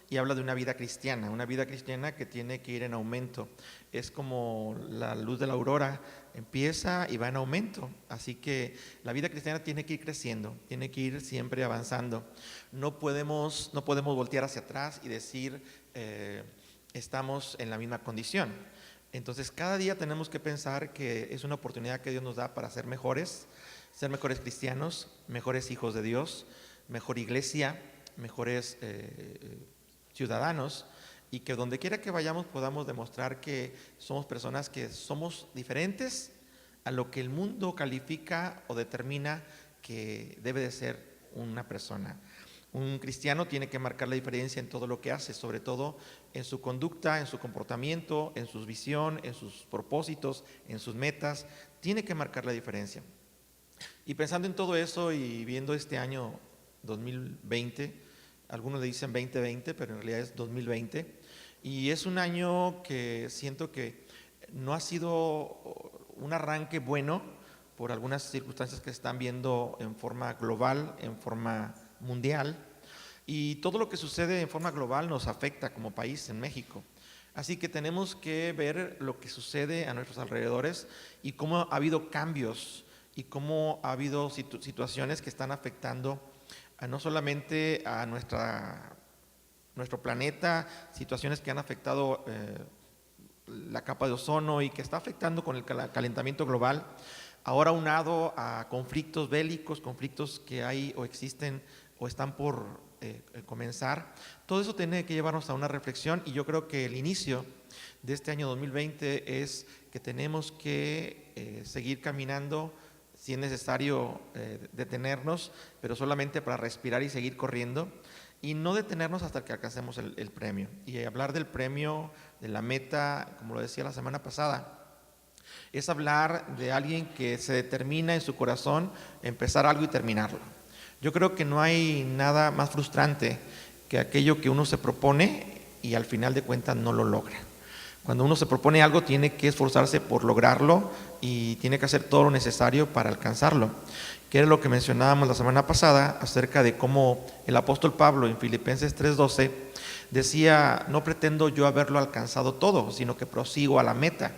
y habla de una vida cristiana que tiene que ir en aumento. Es como la luz de la aurora, empieza y va en aumento. Así que la vida cristiana tiene que ir creciendo, tiene que ir siempre avanzando. No podemos voltear hacia atrás y decir estamos en la misma condición. Entonces cada día tenemos que pensar que es una oportunidad que Dios nos da para ser mejores cristianos, mejores hijos de Dios, mejor iglesia, mejores ciudadanos, y que donde quiera que vayamos podamos demostrar que somos personas que somos diferentes a lo que el mundo califica o determina que debe de ser una persona. Un cristiano tiene que marcar la diferencia en todo lo que hace, sobre todo en su conducta, en su comportamiento, en su visión, en sus propósitos, en sus metas. Tiene que marcar la diferencia. Y pensando en todo eso y viendo este año 2020, algunos le dicen 2020, pero en realidad es 2020, y es un año que siento que no ha sido un arranque bueno por algunas circunstancias que se están viendo en forma global, en forma mundial, y todo lo que sucede en forma global nos afecta como país en México. Así que tenemos que ver lo que sucede a nuestros alrededores y cómo ha habido cambios y cómo ha habido situaciones que están afectando no solamente a nuestro planeta, situaciones que han afectado la capa de ozono y que está afectando con el calentamiento global, ahora aunado a conflictos bélicos, conflictos que hay o existen o están por comenzar. Todo eso tiene que llevarnos a una reflexión, y yo creo que el inicio de este año 2020 es que tenemos que seguir caminando, si es necesario detenernos, pero solamente para respirar y seguir corriendo, y no detenernos hasta que alcancemos el premio. Y hablar del premio, de la meta, como lo decía la semana pasada, es hablar de alguien que se determina en su corazón empezar algo y terminarlo. Yo creo que no hay nada más frustrante que aquello que uno se propone y al final de cuentas no lo logra. Cuando uno se propone algo, tiene que esforzarse por lograrlo y tiene que hacer todo lo necesario para alcanzarlo, que era lo que mencionábamos la semana pasada acerca de cómo el apóstol Pablo en Filipenses 3:12 decía: no pretendo yo haberlo alcanzado todo, sino que prosigo a la meta,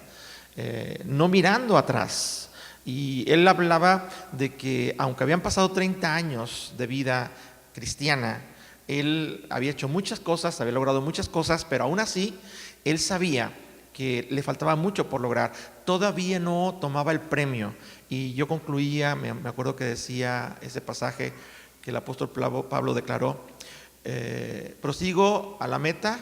no mirando atrás. Y él hablaba de que aunque habían pasado 30 años de vida cristiana, él había hecho muchas cosas, había logrado muchas cosas, pero aún así él sabía que le faltaba mucho por lograr. Todavía no tomaba el premio. Y yo concluía, me acuerdo que decía ese pasaje que el apóstol Pablo declaró: prosigo a la meta,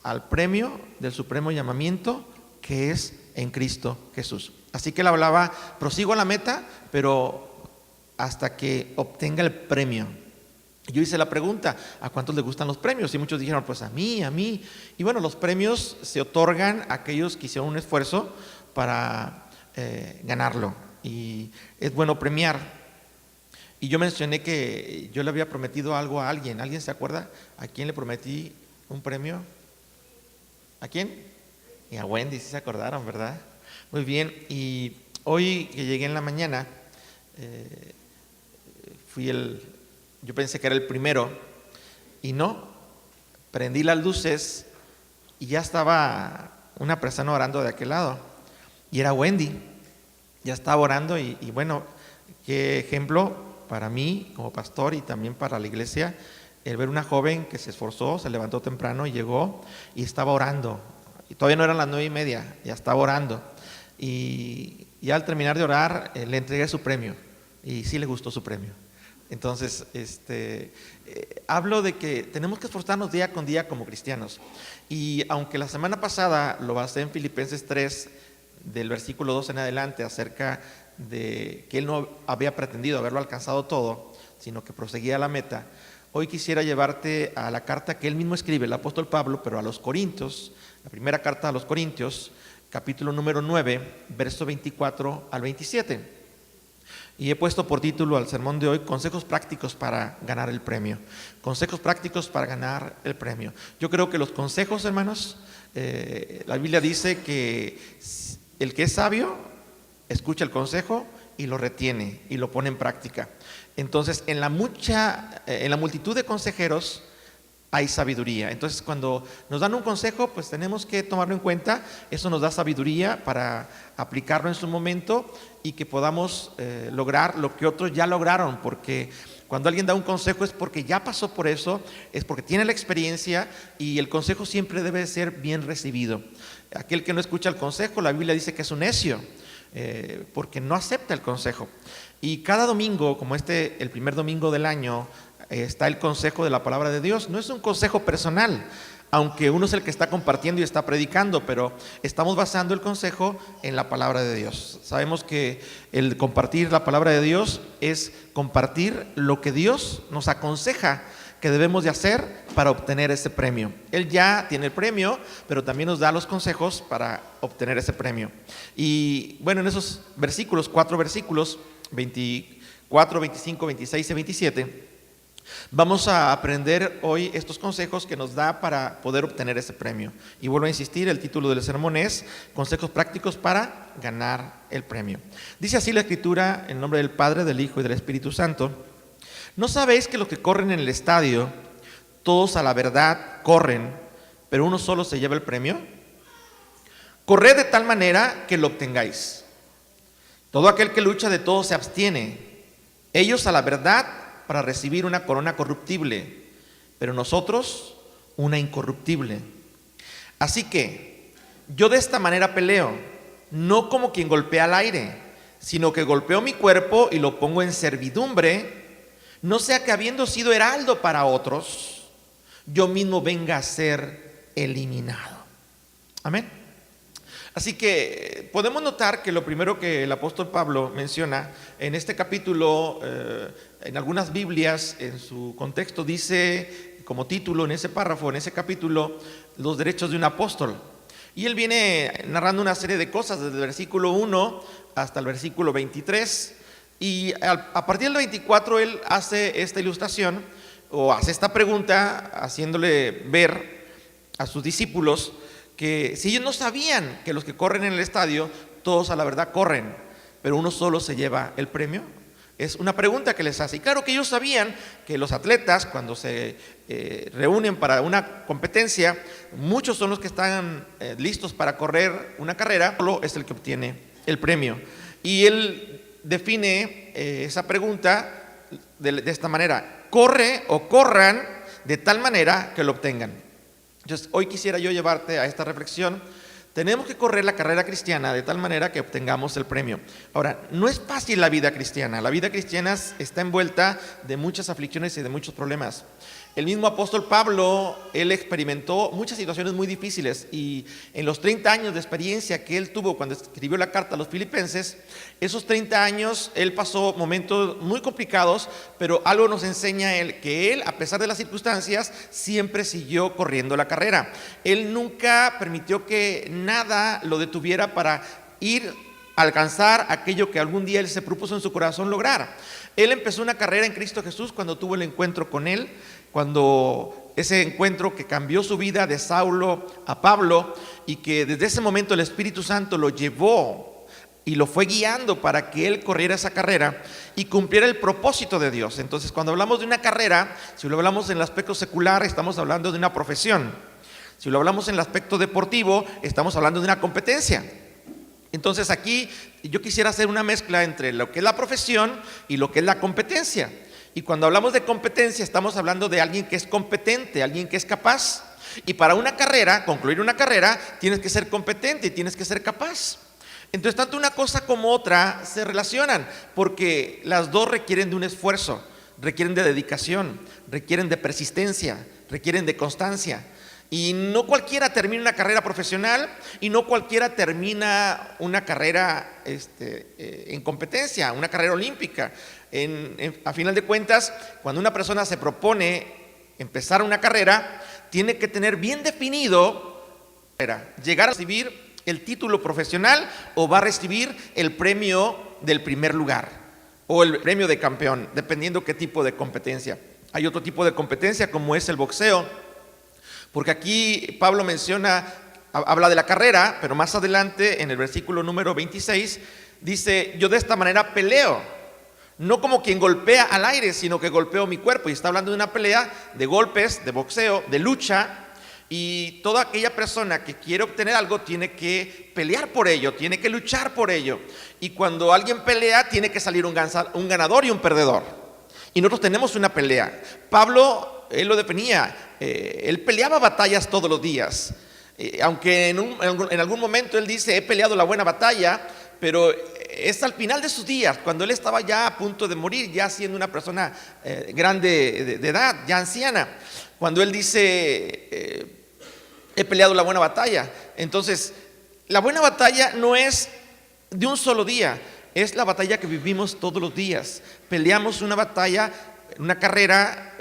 al premio del supremo llamamiento que es en Cristo Jesús. Así que él hablaba: prosigo a la meta, pero hasta que obtenga el premio. Yo hice la pregunta: ¿a cuántos les gustan los premios? Y muchos dijeron: pues a mí. Y bueno, los premios se otorgan a aquellos que hicieron un esfuerzo para ganarlo, y es bueno premiar. Y yo mencioné que yo le había prometido algo a alguien. ¿Alguien se acuerda a quién le prometí un premio? ¿A quién? Y a Wendy, sí se acordaron, ¿verdad? Muy bien. Y hoy que llegué en la mañana, yo pensé que era el primero, y no, prendí las luces y ya estaba una persona orando de aquel lado, y era Wendy, ya estaba orando, y bueno, qué ejemplo para mí como pastor y también para la iglesia, el ver una joven que se esforzó, se levantó temprano y llegó y estaba orando, y todavía no eran las 9:30, ya estaba orando, y ya al terminar de orar le entregué su premio, y sí le gustó su premio. Entonces, hablo de que tenemos que esforzarnos día con día como cristianos. Y aunque la semana pasada lo basé en Filipenses 3, del versículo 2 en adelante, acerca de que él no había pretendido haberlo alcanzado todo, sino que proseguía a la meta, hoy quisiera llevarte a la carta que él mismo escribe, el apóstol Pablo, pero a los Corintios, la primera carta a los Corintios, capítulo número 9, verso 24 al 27. Y he puesto por título al sermón de hoy: consejos prácticos para ganar el premio. Consejos prácticos para ganar el premio. Yo creo que los consejos, hermanos, la Biblia dice que el que es sabio escucha el consejo y lo retiene y lo pone en práctica. Entonces, en la multitud de consejeros hay sabiduría. Entonces, cuando nos dan un consejo, pues tenemos que tomarlo en cuenta. Eso nos da sabiduría para aplicarlo en su momento y que podamos lograr lo que otros ya lograron, porque cuando alguien da un consejo es porque ya pasó por eso, es porque tiene la experiencia, y el consejo siempre debe ser bien recibido. Aquel que no escucha el consejo, la Biblia dice que es un necio, porque no acepta el consejo. Y cada domingo, como el primer domingo del año, está el consejo de la palabra de Dios. No es un consejo personal, aunque uno es el que está compartiendo y está predicando, pero estamos basando el consejo en la palabra de Dios. Sabemos que el compartir la palabra de Dios es compartir lo que Dios nos aconseja que debemos de hacer para obtener ese premio. Él ya tiene el premio, pero también nos da los consejos para obtener ese premio. Y bueno, en esos versículos, 4 versículos, 24, 25, 26 y 27, vamos a aprender hoy estos consejos que nos da para poder obtener ese premio. Y vuelvo a insistir, el título del sermón es Consejos prácticos para ganar el premio. Dice así la Escritura, en nombre del Padre, del Hijo y del Espíritu Santo: ¿no sabéis que los que corren en el estadio, todos a la verdad corren, pero uno solo se lleva el premio? Corred de tal manera que lo obtengáis. Todo aquel que lucha de todo se abstiene. Ellos a la verdad para recibir una corona corruptible, pero nosotros una incorruptible. Así que yo de esta manera peleo, no como quien golpea al aire, sino que golpeo mi cuerpo y lo pongo en servidumbre, no sea que habiendo sido heraldo para otros, yo mismo venga a ser eliminado. Amén. Así que podemos notar que lo primero que el apóstol Pablo menciona en este capítulo, en algunas Biblias, en su contexto, dice como título en ese párrafo, en ese capítulo, los derechos de un apóstol. Y él viene narrando una serie de cosas desde el versículo 1 hasta el versículo 23. Y a partir del 24 él hace esta ilustración, o hace esta pregunta, haciéndole ver a sus discípulos que si ellos no sabían que los que corren en el estadio, todos a la verdad corren, pero uno solo se lleva el premio. Es una pregunta que les hace. Y claro que ellos sabían que los atletas, cuando se reúnen para una competencia, muchos son los que están listos para correr una carrera, solo es el que obtiene el premio. Y él define esa pregunta de esta manera: corre o corran de tal manera que lo obtengan. Entonces, hoy quisiera yo llevarte a esta reflexión. Tenemos que correr la carrera cristiana de tal manera que obtengamos el premio. Ahora, no es fácil la vida cristiana. La vida cristiana está envuelta de muchas aflicciones y de muchos problemas. El mismo apóstol Pablo, él experimentó muchas situaciones muy difíciles, y en los 30 años de experiencia que él tuvo cuando escribió la carta a los filipenses, esos 30 años él pasó momentos muy complicados, pero algo nos enseña él, que él, a pesar de las circunstancias, siempre siguió corriendo la carrera. Él nunca permitió que nada lo detuviera para ir a alcanzar aquello que algún día él se propuso en su corazón lograr. Él empezó una carrera en Cristo Jesús cuando tuvo el encuentro con él, cuando ese encuentro que cambió su vida de Saulo a Pablo, y que desde ese momento el Espíritu Santo lo llevó y lo fue guiando para que él corriera esa carrera y cumpliera el propósito de Dios. Entonces, cuando hablamos de una carrera, si lo hablamos en el aspecto secular, estamos hablando de una profesión. Si lo hablamos en el aspecto deportivo, estamos hablando de una competencia. Entonces, aquí yo quisiera hacer una mezcla entre lo que es la profesión y lo que es la competencia. Y cuando hablamos de competencia, estamos hablando de alguien que es competente, alguien que es capaz. Y para una carrera, concluir una carrera, tienes que ser competente y tienes que ser capaz. Entonces, tanto una cosa como otra se relacionan, porque las dos requieren de un esfuerzo, requieren de dedicación, requieren de persistencia, requieren de constancia. Y no cualquiera termina una carrera profesional, y no cualquiera termina una carrera en competencia, una carrera olímpica. A final de cuentas, cuando una persona se propone empezar una carrera, tiene que tener bien definido llegar a recibir el título profesional, o va a recibir el premio del primer lugar o el premio de campeón, dependiendo qué tipo de competencia. Hay otro tipo de competencia, como es el boxeo, porque aquí Pablo habla de la carrera, pero más adelante en el versículo número 26 dice: yo de esta manera peleo, No como quien golpea al aire, sino que golpeo mi cuerpo. Y está hablando de una pelea de golpes, de boxeo, de lucha. Y toda aquella persona que quiere obtener algo tiene que pelear por ello, tiene que luchar por ello. Y cuando alguien pelea, tiene que salir un ganador y un perdedor. Y nosotros tenemos una pelea. Pablo, él lo definía, él peleaba batallas todos los días. Aunque en algún momento él dice, he peleado la buena batalla, pero es al final de sus días, cuando él estaba ya a punto de morir, ya siendo una persona grande de edad, ya anciana, cuando él dice, he peleado la buena batalla. Entonces, la buena batalla no es de un solo día, es la batalla que vivimos todos los días. Peleamos una batalla, una carrera,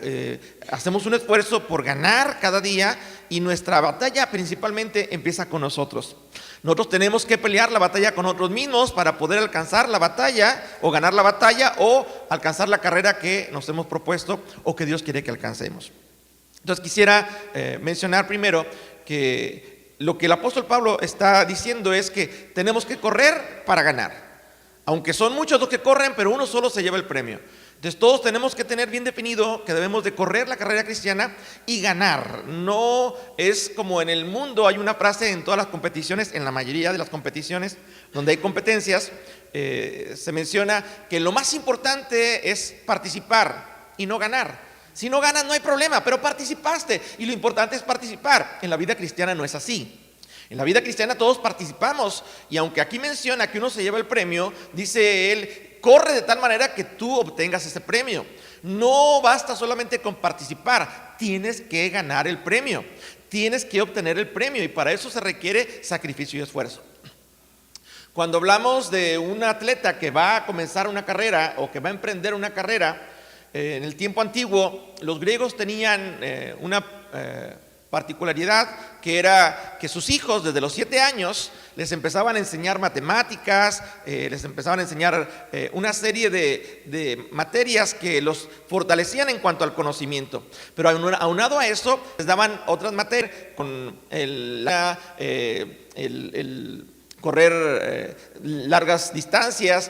hacemos un esfuerzo por ganar cada día, y nuestra batalla principalmente empieza con nosotros. Nosotros tenemos que pelear la batalla con nosotros mismos para poder alcanzar la batalla, o ganar la batalla, o alcanzar la carrera que nos hemos propuesto o que Dios quiere que alcancemos. Entonces quisiera mencionar primero que lo que el apóstol Pablo está diciendo es que tenemos que correr para ganar. Aunque son muchos los que corren, pero uno solo se lleva el premio. Entonces todos tenemos que tener bien definido que debemos de correr la carrera cristiana y ganar. No es como en el mundo, hay una frase en todas las competiciones, en la mayoría de las competiciones donde hay competencias, se menciona que lo más importante es participar y no ganar. Si no ganas no hay problema, pero participaste, y lo importante es participar. En la vida cristiana no es así. En la vida cristiana todos participamos, y aunque aquí menciona que uno se lleva el premio, dice él, corre de tal manera que tú obtengas ese premio. No basta solamente con participar, tienes que ganar el premio, tienes que obtener el premio, y para eso se requiere sacrificio y esfuerzo. Cuando hablamos de un atleta que va a comenzar una carrera o que va a emprender una carrera, en el tiempo antiguo los griegos tenían una particularidad, que era que sus hijos desde los 7 años les empezaban a enseñar matemáticas, les empezaban a enseñar una serie de materias que los fortalecían en cuanto al conocimiento. Pero aunado a eso, les daban otras materias, con el correr largas distancias,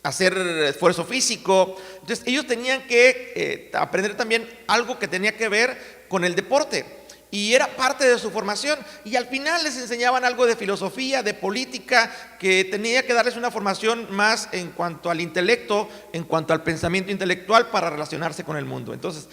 hacer esfuerzo físico. Entonces ellos tenían que aprender también algo que tenía que ver con el deporte, y era parte de su formación. Y al final les enseñaban algo de filosofía, de política, que tenía que darles una formación más en cuanto al intelecto, en cuanto al pensamiento intelectual, para relacionarse con el mundo. Entonces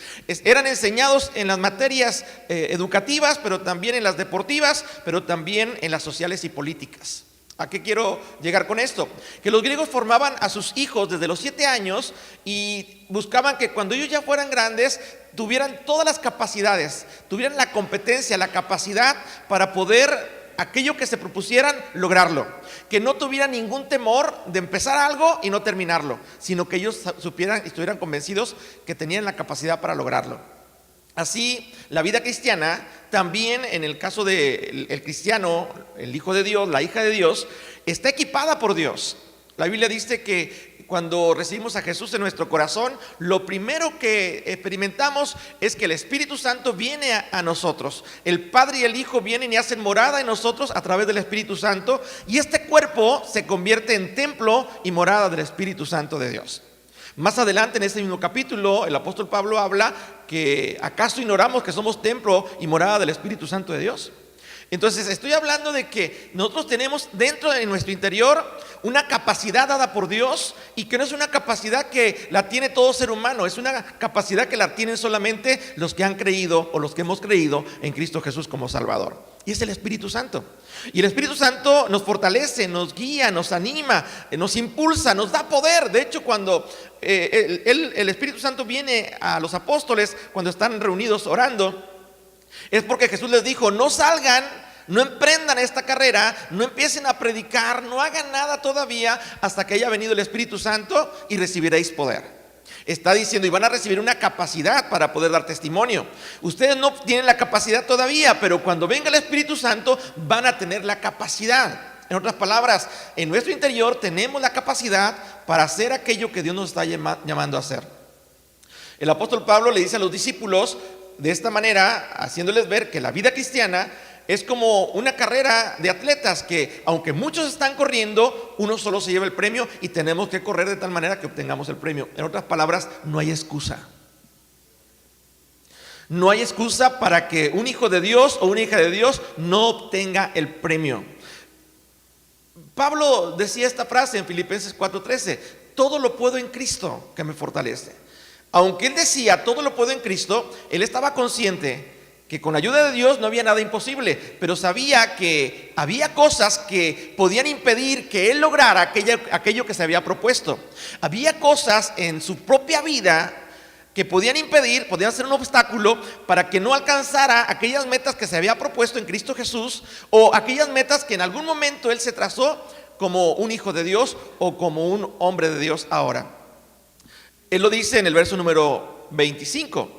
eran enseñados en las materias educativas, pero también en las deportivas, pero también en las sociales y políticas. ¿A qué quiero llegar con esto? Que los griegos formaban a sus hijos desde los 7 años y buscaban que cuando ellos ya fueran grandes tuvieran todas las capacidades, tuvieran la competencia, la capacidad para poder, aquello que se propusieran, lograrlo. Que no tuvieran ningún temor de empezar algo y no terminarlo, sino que ellos supieran y estuvieran convencidos que tenían la capacidad para lograrlo. Así, la vida cristiana, también en el caso del cristiano, el hijo de Dios, la hija de Dios, está equipada por Dios. La Biblia dice que cuando recibimos a Jesús en nuestro corazón, lo primero que experimentamos es que el Espíritu Santo viene a nosotros. El Padre y el Hijo vienen y hacen morada en nosotros a través del Espíritu Santo, y este cuerpo se convierte en templo y morada del Espíritu Santo de Dios. Más adelante en ese mismo capítulo, el apóstol Pablo habla que ¿acaso ignoramos que somos templo y morada del Espíritu Santo de Dios? Entonces estoy hablando de que nosotros tenemos dentro de nuestro interior una capacidad dada por Dios, y que no es una capacidad que la tiene todo ser humano, es una capacidad que la tienen solamente los que han creído o los que hemos creído en Cristo Jesús como Salvador, y es el Espíritu Santo. Y el Espíritu Santo nos fortalece, nos guía, nos anima, nos impulsa, nos da poder. De hecho, cuando el Espíritu Santo viene a los apóstoles cuando están reunidos orando, es porque Jesús les dijo: no salgan, no emprendan esta carrera, no empiecen a predicar, no hagan nada todavía hasta que haya venido el Espíritu Santo y recibiréis poder. Está diciendo, y van a recibir una capacidad para poder dar testimonio. Ustedes no tienen la capacidad todavía, pero cuando venga el Espíritu Santo van a tener la capacidad. En otras palabras, en nuestro interior tenemos la capacidad para hacer aquello que Dios nos está llamando a hacer. El apóstol Pablo le dice a los discípulos de esta manera, haciéndoles ver que la vida cristiana es como una carrera de atletas que, aunque muchos están corriendo, uno solo se lleva el premio y tenemos que correr de tal manera que obtengamos el premio. En otras palabras, no hay excusa. No hay excusa para que un hijo de Dios o una hija de Dios no obtenga el premio. Pablo decía esta frase en Filipenses 4:13: todo lo puedo en Cristo que me fortalece. Aunque él decía todo lo puedo en Cristo, él estaba consciente que con la ayuda de Dios no había nada imposible, pero sabía que había cosas que podían impedir que él lograra aquello que se había propuesto. Había cosas en su propia vida que podían impedir, podían ser un obstáculo para que no alcanzara aquellas metas que se había propuesto en Cristo Jesús, o aquellas metas que en algún momento él se trazó como un hijo de Dios o como un hombre de Dios ahora. Él lo dice en el verso número 25.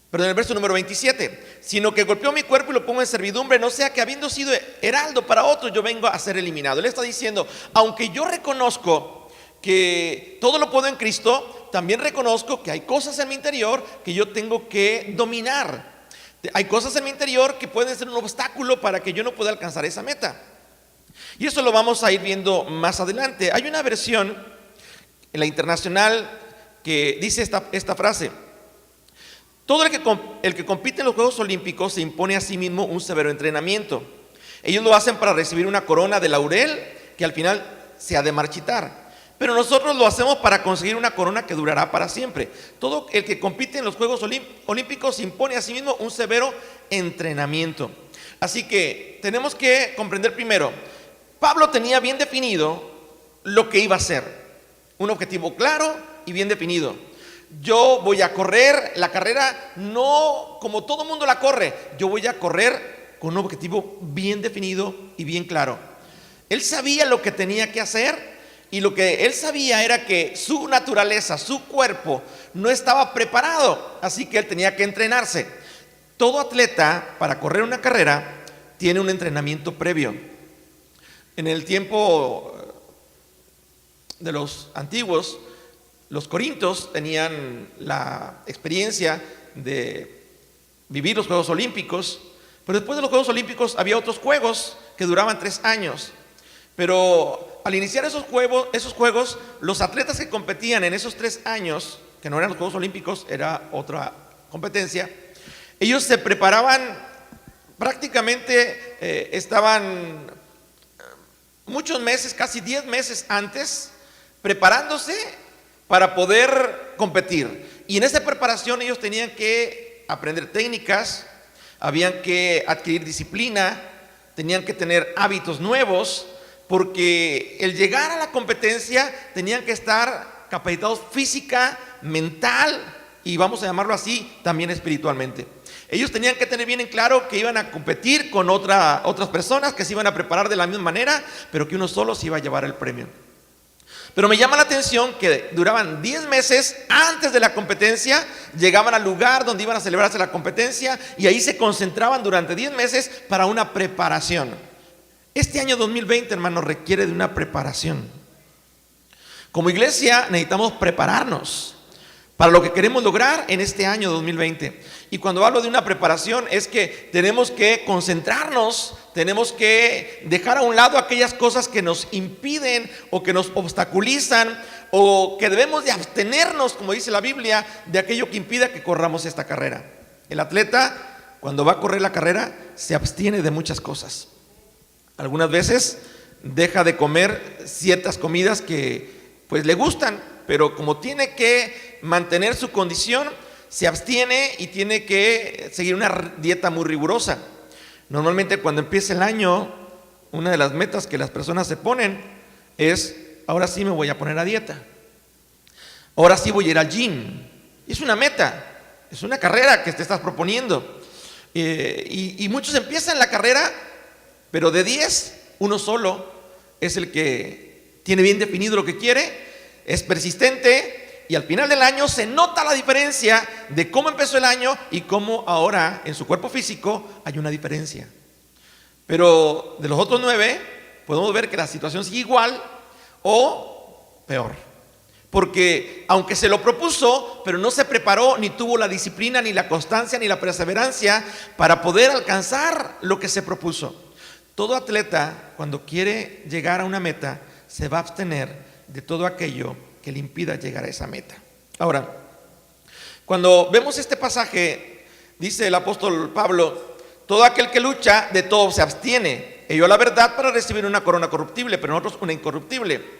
Pero en el verso número 27, sino que golpeó mi cuerpo y lo pongo en servidumbre, no sea que habiendo sido heraldo para otros, yo vengo a ser eliminado. Él está diciendo, aunque yo reconozco que todo lo puedo en Cristo, también reconozco que hay cosas en mi interior que yo tengo que dominar. Hay cosas en mi interior que pueden ser un obstáculo para que yo no pueda alcanzar esa meta. Y eso lo vamos a ir viendo más adelante. Hay una versión en la Internacional que dice esta frase: todo el que compite en los Juegos Olímpicos se impone a sí mismo un severo entrenamiento. Ellos lo hacen para recibir una corona de laurel que al final se ha de marchitar. Pero nosotros lo hacemos para conseguir una corona que durará para siempre. Todo el que compite en los Juegos Olímpicos se impone a sí mismo un severo entrenamiento. Así que tenemos que comprender primero, Pablo tenía bien definido lo que iba a hacer. Un objetivo claro y bien definido. Yo voy a correr la carrera no como todo mundo la corre, yo voy a correr con un objetivo bien definido y bien claro. Él sabía lo que tenía que hacer y lo que él sabía era que su naturaleza, su cuerpo no estaba preparado, así que él tenía que entrenarse. Todo atleta para correr una carrera tiene un entrenamiento previo. En el tiempo de los antiguos, los corintios tenían la experiencia de vivir los Juegos Olímpicos, pero después de los Juegos Olímpicos había otros juegos que duraban 3 años. Pero al iniciar esos juegos, los atletas que competían en esos 3 años, que no eran los Juegos Olímpicos, era otra competencia, ellos se preparaban prácticamente, estaban muchos meses, casi 10 meses antes, preparándose para poder competir. Y en esa preparación ellos tenían que aprender técnicas, habían que adquirir disciplina, tenían que tener hábitos nuevos, porque el llegar a la competencia tenían que estar capacitados física, mental y, vamos a llamarlo así, también espiritualmente. Ellos tenían que tener bien en claro que iban a competir con otras personas que se iban a preparar de la misma manera, pero que uno solo se iba a llevar el premio. Pero me llama la atención que duraban 10 meses antes de la competencia, llegaban al lugar donde iban a celebrarse la competencia y ahí se concentraban durante 10 meses para una preparación. Este año 2020, hermanos, requiere de una preparación. Como iglesia necesitamos prepararnos para lo que queremos lograr en este año 2020. Y cuando hablo de una preparación es que tenemos que concentrarnos, tenemos que dejar a un lado aquellas cosas que nos impiden o que nos obstaculizan, o que debemos de abstenernos, como dice la Biblia, de aquello que impida que corramos esta carrera. El atleta, cuando va a correr la carrera, se abstiene de muchas cosas. Algunas veces deja de comer ciertas comidas que pues le gustan, pero como tiene que mantener su condición, se abstiene y tiene que seguir una dieta muy rigurosa. Normalmente cuando empieza el año, una de las metas que las personas se ponen es: ahora sí me voy a poner a dieta, ahora sí voy a ir al gym. Es una meta, es una carrera que te estás proponiendo. Y muchos empiezan la carrera, pero de 10, uno solo es el que tiene bien definido lo que quiere, es persistente, y al final del año se nota la diferencia de cómo empezó el año y cómo ahora en su cuerpo físico hay una diferencia. Pero de los otros 9 podemos ver que la situación sigue igual o peor. porque aunque se lo propuso, pero no se preparó, ni tuvo la disciplina, ni la constancia, ni la perseverancia para poder alcanzar lo que se propuso. Todo atleta, cuando quiere llegar a una meta, se va a abstener de todo aquello que le impida llegar a esa meta. Ahora, cuando vemos este pasaje, dice el apóstol Pablo: todo aquel que lucha, de todo se abstiene. Ello la verdad para recibir una corona corruptible, pero nosotros una incorruptible.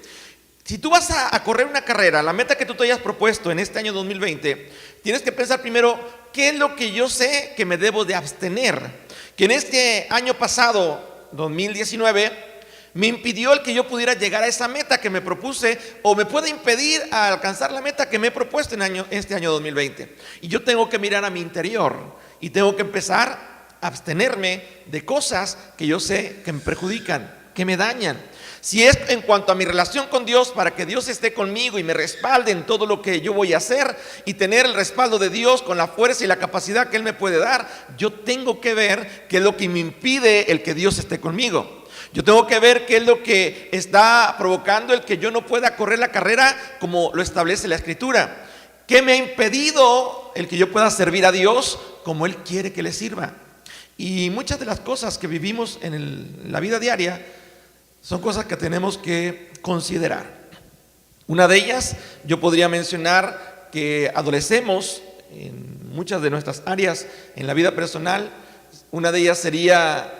Si tú vas a correr una carrera, la meta que tú te hayas propuesto en este año 2020, tienes que pensar primero, ¿qué es lo que yo sé que me debo de abstener? Que en este año pasado, 2019, me impidió el que yo pudiera llegar a esa meta que me propuse, o me puede impedir a alcanzar la meta que me he propuesto en este año 2020. Y yo tengo que mirar a mi interior y tengo que empezar a abstenerme de cosas que yo sé que me perjudican, que me dañan. Si es en cuanto a mi relación con Dios, para que Dios esté conmigo y me respalde en todo lo que yo voy a hacer, y tener el respaldo de Dios con la fuerza y la capacidad que Él me puede dar, yo tengo que ver qué es lo que me impide el que Dios esté conmigo. Yo tengo que ver qué es lo que está provocando el que yo no pueda correr la carrera como lo establece la Escritura. ¿Qué me ha impedido el que yo pueda servir a Dios como Él quiere que le sirva? Y muchas de las cosas que vivimos en la vida diaria son cosas que tenemos que considerar. Una de ellas, yo podría mencionar que adolecemos en muchas de nuestras áreas en la vida personal. Una de ellas sería,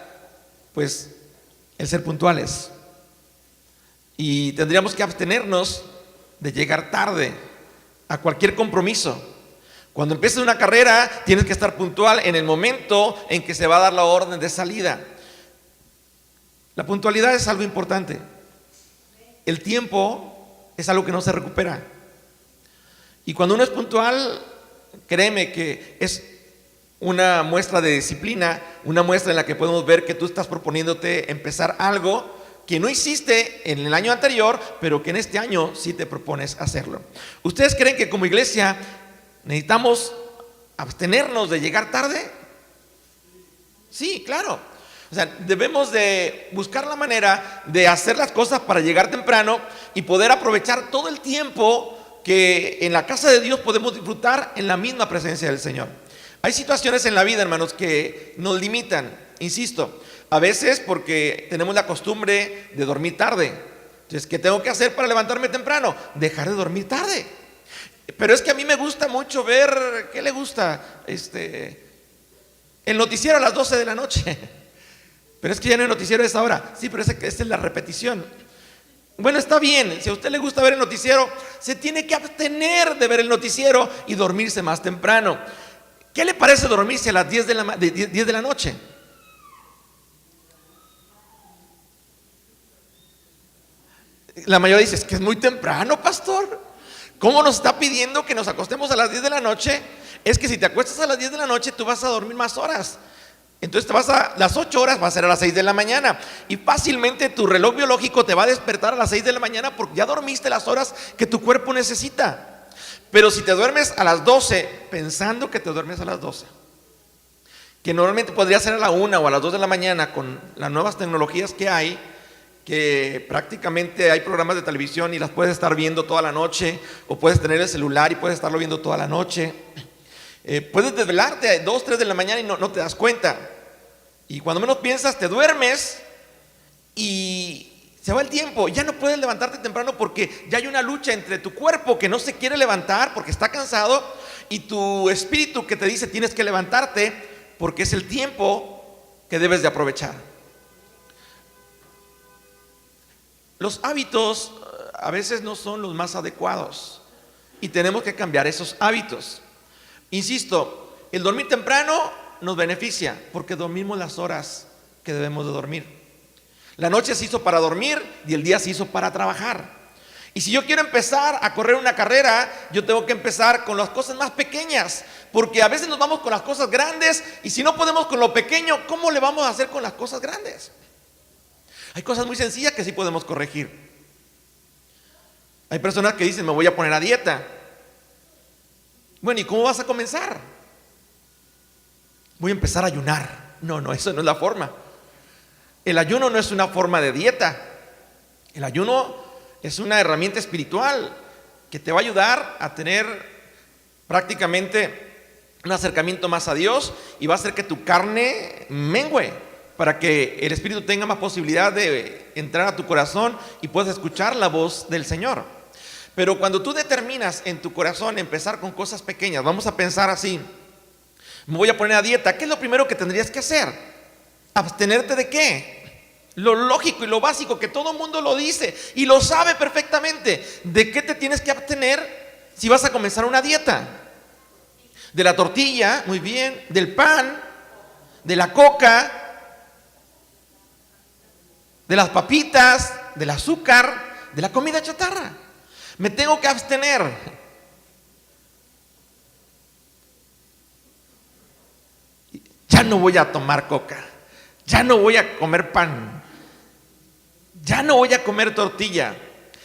pues, el ser puntuales. Y tendríamos que abstenernos de llegar tarde a cualquier compromiso. Cuando empieces una carrera, tienes que estar puntual en el momento en que se va a dar la orden de salida. La puntualidad es algo importante. El tiempo es algo que no se recupera. Y cuando uno es puntual, créeme que es una muestra de disciplina, una muestra en la que podemos ver que tú estás proponiéndote empezar algo que no hiciste en el año anterior, pero que en este año sí te propones hacerlo. ¿Ustedes creen que como iglesia necesitamos abstenernos de llegar tarde? Sí, claro. O sea, debemos de buscar la manera de hacer las cosas para llegar temprano y poder aprovechar todo el tiempo que en la casa de Dios podemos disfrutar en la misma presencia del Señor. Hay situaciones en la vida, hermanos, que nos limitan, insisto, a veces porque tenemos la costumbre de dormir tarde. Entonces, ¿qué tengo que hacer para levantarme temprano? Dejar de dormir tarde. Pero es que a mí me gusta mucho ver, ¿qué le gusta? El noticiero a las 12 de la noche. Pero es que ya no hay noticiero a esa hora. Sí, pero esa es la repetición. Bueno, está bien, si a usted le gusta ver el noticiero, se tiene que abstener de ver el noticiero y dormirse más temprano. ¿Qué le parece dormirse a las 10 de la noche? La mayoría dice, es que es muy temprano, pastor. ¿Cómo nos está pidiendo que nos acostemos a las 10 de la noche? Es que si te acuestas a las 10 de la noche, tú vas a dormir más horas. Entonces las 8 horas va a ser a las 6 de la mañana. Y fácilmente tu reloj biológico te va a despertar a las 6 de la mañana porque ya dormiste las horas que tu cuerpo necesita. Pero si te duermes a las 12, pensando que te duermes a las 12, que normalmente podría ser a la 1 o a las 2 de la mañana con las nuevas tecnologías que hay, que prácticamente hay programas de televisión y las puedes estar viendo toda la noche, o puedes tener el celular y puedes estarlo viendo toda la noche. Puedes desvelarte a 2, 3 de la mañana y no te das cuenta. Y cuando menos piensas, te duermes y se va el tiempo. Ya no puedes levantarte temprano porque ya hay una lucha entre tu cuerpo que no se quiere levantar porque está cansado y tu espíritu que te dice tienes que levantarte porque es el tiempo que debes de aprovechar. Los hábitos a veces no son los más adecuados y tenemos que cambiar esos hábitos. Insisto, el dormir temprano nos beneficia porque dormimos las horas que debemos de dormir. La noche se hizo para dormir y el día se hizo para trabajar. Y si yo quiero empezar a correr una carrera, yo tengo que empezar con las cosas más pequeñas, porque a veces nos vamos con las cosas grandes y si no podemos con lo pequeño, ¿cómo le vamos a hacer con las cosas grandes? Hay cosas muy sencillas que sí podemos corregir. Hay personas que dicen, me voy a poner a dieta. Bueno, ¿y cómo vas a comenzar? Voy a empezar a ayunar. No, eso no es la forma. El ayuno no es una forma de dieta. El ayuno es una herramienta espiritual que te va a ayudar a tener prácticamente un acercamiento más a Dios y va a hacer que tu carne mengüe para que el Espíritu tenga más posibilidad de entrar a tu corazón y puedas escuchar la voz del Señor. Pero cuando tú determinas en tu corazón empezar con cosas pequeñas, vamos a pensar así: me voy a poner a dieta. ¿Qué es lo primero que tendrías que hacer? ¿Abstenerte de qué? Lo lógico y lo básico, que todo el mundo lo dice y lo sabe perfectamente. ¿De qué te tienes que abstener si vas a comenzar una dieta? De la tortilla, muy bien, del pan, de la coca, de las papitas, del azúcar, de la comida chatarra. Me tengo que abstener. Ya no voy a tomar coca, ya no voy a comer pan, ya no voy a comer tortilla.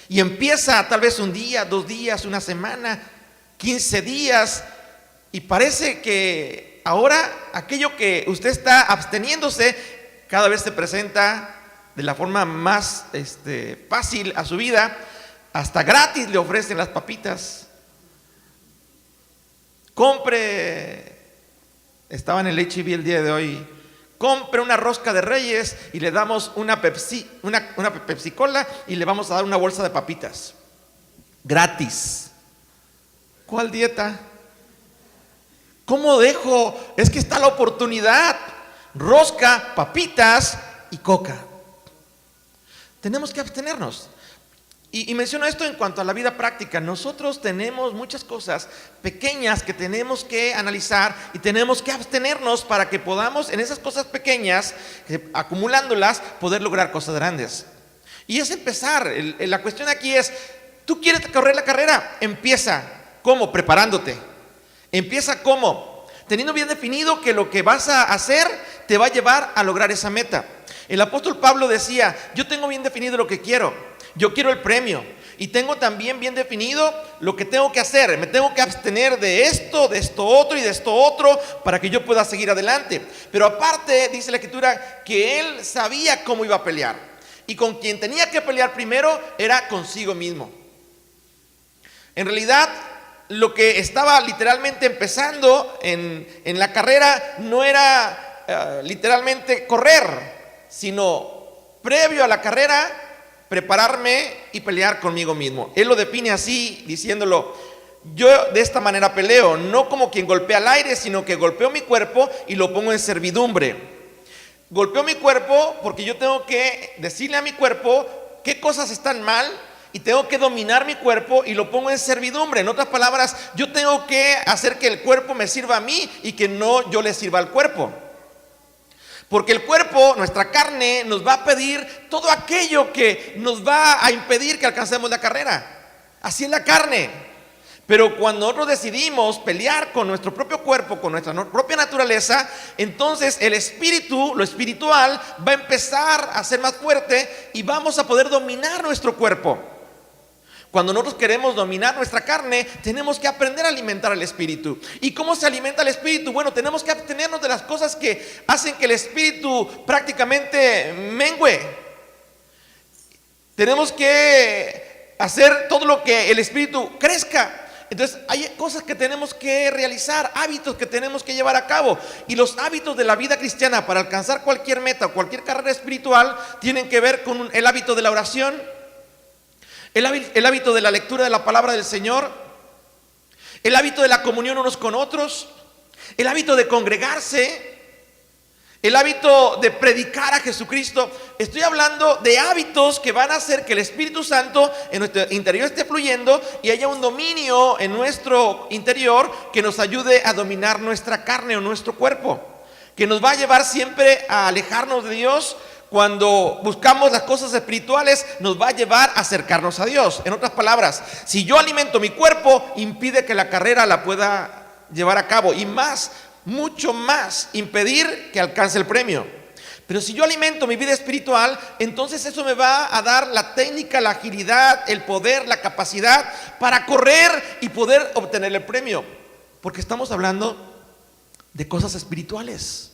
Y empieza tal vez un día, 2 días, una semana, 15 días, y parece que ahora aquello que usted está absteniéndose cada vez se presenta de la forma más fácil a su vida. Hasta gratis le ofrecen las papitas. Compre, estaba en el H-E-B el día de hoy, compre una rosca de Reyes y le damos una Pepsi Cola y le vamos a dar una bolsa de papitas. Gratis. ¿Cuál dieta? ¿Cómo dejo? Es que está la oportunidad. Rosca, papitas y coca. Tenemos que abstenernos. Y menciono esto en cuanto a la vida práctica. Nosotros tenemos muchas cosas pequeñas que tenemos que analizar y tenemos que abstenernos para que podamos en esas cosas pequeñas, acumulándolas, poder lograr cosas grandes. Y es empezar. La cuestión aquí es, ¿tú quieres correr la carrera? Empieza. ¿Cómo? Preparándote. Empieza ¿cómo? Teniendo bien definido que lo que vas a hacer te va a llevar a lograr esa meta. El apóstol Pablo decía, yo tengo bien definido lo que quiero. Yo quiero el premio y tengo también bien definido lo que tengo que hacer. Me tengo que abstener de esto otro y de esto otro para que yo pueda seguir adelante. Pero aparte dice la Escritura que él sabía cómo iba a pelear. Y con quien tenía que pelear primero era consigo mismo. En realidad, lo que estaba literalmente empezando en la carrera no era literalmente correr, sino previo a la carrera prepararme y pelear conmigo mismo. Él lo define así, diciéndolo: yo de esta manera peleo, no como quien golpea al aire, sino que golpeo mi cuerpo y lo pongo en servidumbre. Golpeo mi cuerpo porque yo tengo que decirle a mi cuerpo qué cosas están mal y tengo que dominar mi cuerpo y lo pongo en servidumbre. En otras palabras, yo tengo que hacer que el cuerpo me sirva a mí y que no yo le sirva al cuerpo. Porque el cuerpo, nuestra carne, nos va a pedir todo aquello que nos va a impedir que alcancemos la carrera. Así es la carne. Pero cuando nosotros decidimos pelear con nuestro propio cuerpo, con nuestra propia naturaleza, entonces el espíritu, lo espiritual, va a empezar a ser más fuerte y vamos a poder dominar nuestro cuerpo. Cuando nosotros queremos dominar nuestra carne, tenemos que aprender a alimentar al espíritu. ¿Y cómo se alimenta el espíritu? Bueno, tenemos que abstenernos de las cosas que hacen que el espíritu prácticamente mengüe. Tenemos que hacer todo lo que el espíritu crezca. Entonces hay cosas que tenemos que realizar, hábitos que tenemos que llevar a cabo. Y los hábitos de la vida cristiana para alcanzar cualquier meta o cualquier carrera espiritual tienen que ver con el hábito de la oración, el hábito de la lectura de la palabra del Señor, el hábito de la comunión unos con otros, el hábito de congregarse, el hábito de predicar a Jesucristo. Estoy hablando de hábitos que van a hacer que el Espíritu Santo en nuestro interior esté fluyendo y haya un dominio en nuestro interior que nos ayude a dominar nuestra carne o nuestro cuerpo, que nos va a llevar siempre a alejarnos de Dios. Cuando buscamos las cosas espirituales, nos va a llevar a acercarnos a Dios. En otras palabras, si yo alimento mi cuerpo, impide que la carrera la pueda llevar a cabo. Y más, mucho más, impedir que alcance el premio. Pero si yo alimento mi vida espiritual, entonces eso me va a dar la técnica, la agilidad, el poder, la capacidad para correr y poder obtener el premio. Porque estamos hablando de cosas espirituales.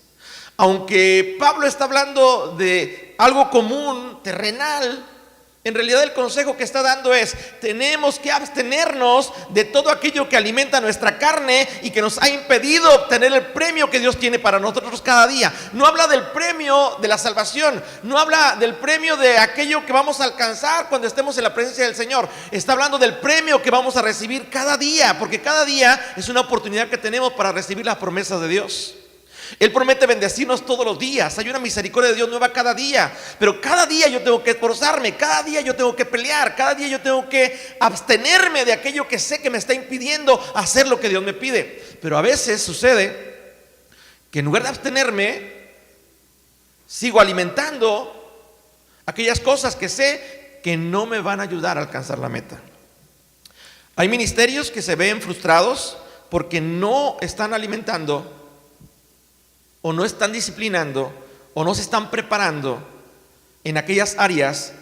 Aunque Pablo está hablando de algo común, terrenal, En realidad el consejo que está dando es: tenemos que abstenernos de todo aquello que alimenta nuestra carne y que nos ha impedido obtener el premio que Dios tiene para nosotros cada día. No habla del premio de la salvación, no habla del premio de aquello que vamos a alcanzar cuando estemos en la presencia del Señor. Está hablando del premio que vamos a recibir cada día, porque cada día es una oportunidad que tenemos para recibir las promesas de Dios. Él promete bendecirnos todos los días. Hay una misericordia de Dios nueva cada día. Pero cada día yo tengo que esforzarme, cada día yo tengo que pelear, cada día yo tengo que abstenerme de aquello que sé que me está impidiendo hacer lo que Dios me pide. Pero a veces sucede que en lugar de abstenerme, sigo alimentando aquellas cosas que sé que no me van a ayudar a alcanzar la meta. Hay ministerios que se ven frustrados porque no están alimentando, o no están disciplinando, o no se están preparando en aquellas áreas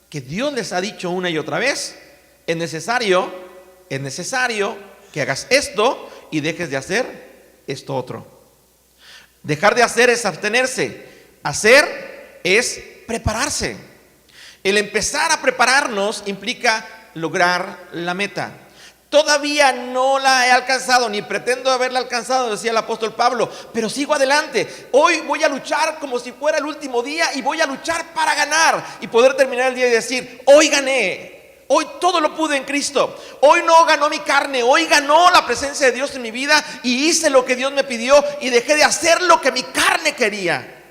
que Dios les ha dicho una y otra vez: es necesario que hagas esto y dejes de hacer esto otro. Dejar de hacer es abstenerse, hacer es prepararse. El empezar a prepararnos implica lograr la meta. Todavía no la he alcanzado, ni pretendo haberla alcanzado, decía el apóstol Pablo, pero sigo adelante. Hoy voy a luchar como si fuera el último día, y voy a luchar para ganar y poder terminar el día y decir: hoy gané, hoy todo lo pude en Cristo. Hoy no ganó mi carne, hoy ganó la presencia de Dios en mi vida, y hice lo que Dios me pidió y dejé de hacer lo que mi carne quería.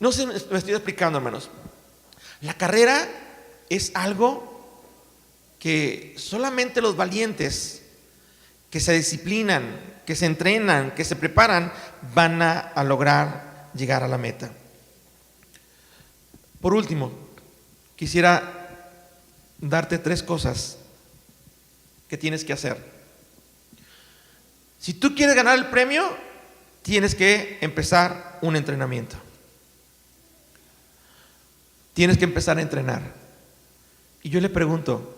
No sé, me estoy explicando, hermanos. La carrera es algo que solamente los valientes, que se disciplinan, que se entrenan, que se preparan, van a lograr llegar a la meta. Por último, quisiera darte 3 cosas que tienes que hacer. Si tú quieres ganar el premio, tienes que empezar un entrenamiento. Tienes que empezar a entrenar. Y yo le pregunto: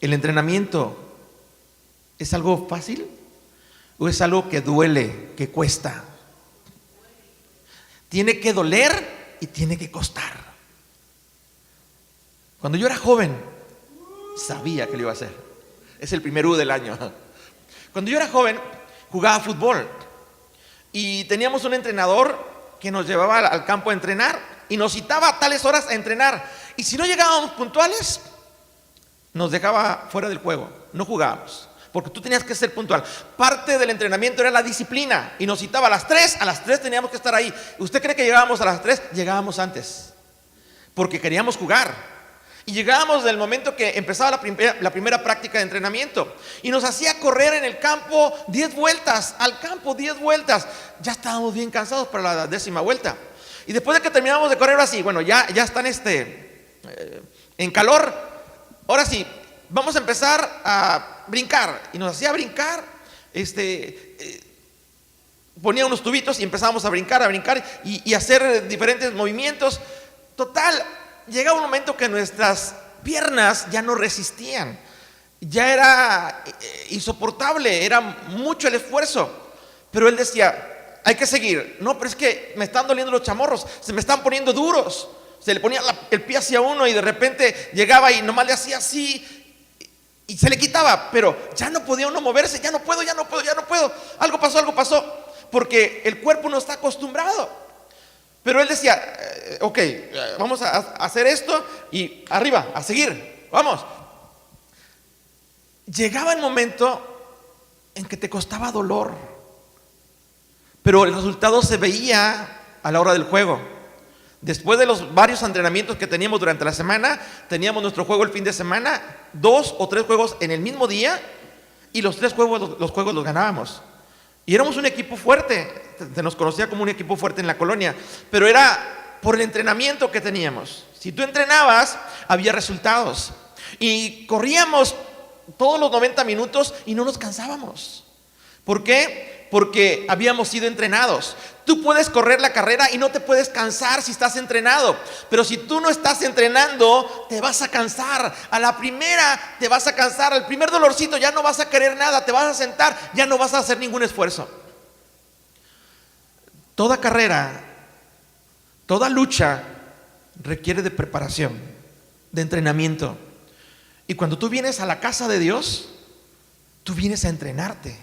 ¿el entrenamiento es algo fácil o es algo que duele, que cuesta? Tiene que doler y tiene que costar. Cuando yo era joven, sabía que lo iba a hacer. Es el primer del año. Cuando yo era joven, jugaba fútbol y teníamos un entrenador que nos llevaba al campo a entrenar y nos citaba a tales horas a entrenar. Y si no llegábamos puntuales, nos dejaba fuera del juego, no jugábamos, porque tú tenías que ser puntual. Parte del entrenamiento era la disciplina, y nos citaba a las 3 teníamos que estar ahí. ¿Usted cree que llegábamos a las 3? Llegábamos antes, porque queríamos jugar. Y llegábamos del momento que empezaba la primera práctica de entrenamiento, y nos hacía correr en el campo 10 vueltas, al campo 10 vueltas. Ya estábamos bien cansados para la 10ª vuelta. Y después de que terminamos de correr así, bueno, ya están en calor. Ahora sí, vamos a empezar a brincar. Y nos hacía brincar, ponía unos tubitos y empezábamos a brincar y hacer diferentes movimientos. Total, llega un momento que nuestras piernas ya no resistían. Ya era insoportable, era mucho el esfuerzo. Pero él decía: hay que seguir. No, pero es que me están doliendo los chamorros, se me están poniendo duros. Se le ponía el pie hacia uno y de repente llegaba y nomás le hacía así y se le quitaba, pero ya no podía uno moverse. Ya no puedo. Algo pasó, porque el cuerpo no está acostumbrado. Pero él decía: ok, vamos a hacer esto y arriba, a seguir, vamos. Llegaba el momento en que te costaba dolor, pero el resultado se veía a la hora del juego. Después de los varios entrenamientos que teníamos durante la semana, teníamos nuestro juego el fin de semana, 2 o 3 juegos en el mismo día, y los 3 juegos los ganábamos. Y éramos un equipo fuerte, se nos conocía como un equipo fuerte en la colonia, pero era por el entrenamiento que teníamos. Si tú entrenabas, había resultados. Y corríamos todos los 90 minutos y no nos cansábamos. ¿Por qué? Porque habíamos sido entrenados. Tú puedes correr la carrera y no te puedes cansar si estás entrenado, pero si tú no estás entrenando, te vas a cansar. A la primera te vas a cansar, al primer dolorcito ya no vas a querer nada, te vas a sentar, ya no vas a hacer ningún esfuerzo. Toda carrera, toda lucha requiere de preparación. de entrenamiento. Y cuando tú vienes a la casa de Dios, tú vienes a entrenarte,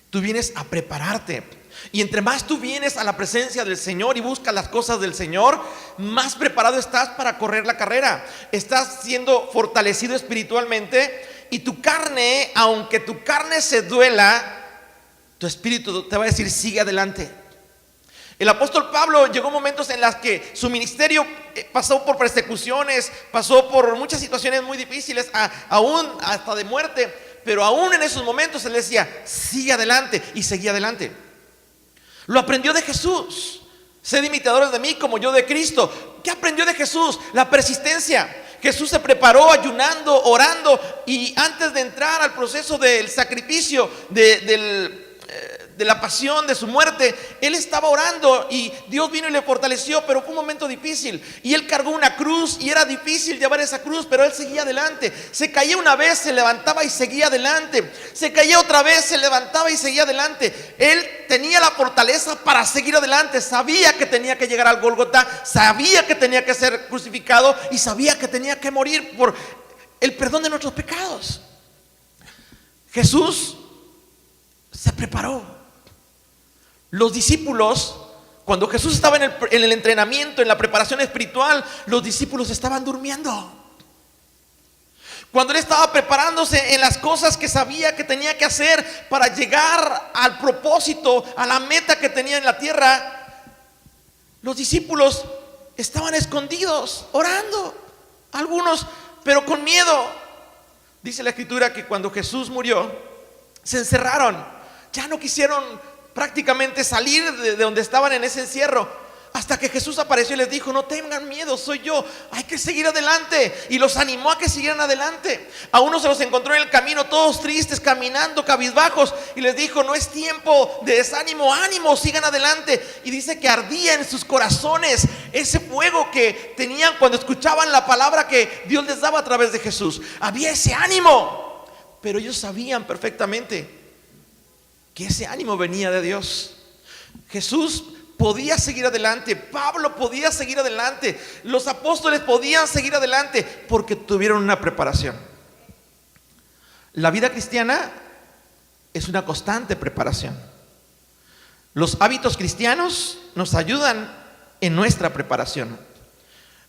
tú vienes a prepararte. Y entre más tú vienes a la presencia del Señor y buscas las cosas del Señor, más preparado estás para correr la carrera. Estás siendo fortalecido espiritualmente, y tu carne, aunque tu carne se duela, tu espíritu te va a decir: sigue adelante. El apóstol Pablo llegó momentos en las que su ministerio pasó por persecuciones, pasó por muchas situaciones muy difíciles, aún hasta de muerte. Pero aún en esos momentos él decía: sigue adelante, y seguía adelante. Lo aprendió de Jesús. Sed imitadores de mí como yo de Cristo. ¿Qué aprendió de Jesús? La persistencia. Jesús se preparó ayunando, orando, y antes de entrar al proceso del sacrificio, de la pasión, de su muerte, él estaba orando, y Dios vino y le fortaleció. Pero fue un momento difícil, y él cargó una cruz, y era difícil llevar esa cruz, pero él seguía adelante. Se caía una vez, se levantaba y seguía adelante. Se caía otra vez, se levantaba y seguía adelante. Él tenía la fortaleza para seguir adelante. Sabía que tenía que llegar al Gólgota, sabía que tenía que ser crucificado, y sabía que tenía que morir por el perdón de nuestros pecados. Jesús se preparó. Los discípulos, cuando Jesús estaba en el entrenamiento, en la preparación espiritual, los discípulos estaban durmiendo. Cuando él estaba preparándose en las cosas que sabía que tenía que hacer para llegar al propósito, a la meta que tenía en la tierra, los discípulos estaban escondidos, orando, algunos, pero con miedo. Dice la Escritura que cuando Jesús murió, se encerraron. Ya no quisieron prácticamente salir de donde estaban en ese encierro, hasta que Jesús apareció y les dijo: no tengan miedo, soy yo, hay que seguir adelante. Y los animó a que siguieran adelante. A unos se los encontró en el camino todos tristes, caminando, cabizbajos, y les dijo: no es tiempo de desánimo, ánimo, sigan adelante. Y dice que ardía en sus corazones ese fuego que tenían cuando escuchaban la palabra que Dios les daba a través de Jesús. Había ese ánimo, pero ellos sabían perfectamente que ese ánimo venía de Dios. Jesús podía seguir adelante, Pablo podía seguir adelante, los apóstoles podían seguir adelante, porque tuvieron una preparación. La vida cristiana es una constante preparación. Los hábitos cristianos nos ayudan en nuestra preparación.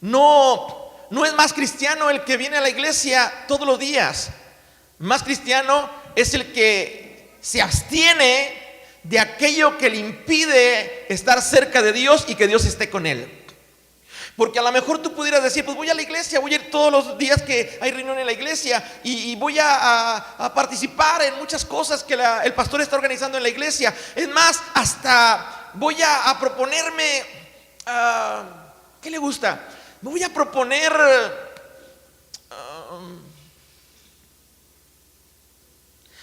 No es más cristiano el que viene a la iglesia todos los días. Más cristiano es el que se abstiene de aquello que le impide estar cerca de Dios y que Dios esté con él. Porque a lo mejor tú pudieras decir: pues voy a la iglesia, voy a ir todos los días que hay reunión en la iglesia, y voy a participar en muchas cosas que el pastor está organizando en la iglesia. Es más, hasta voy a proponerme, ¿qué le gusta? Me voy a proponer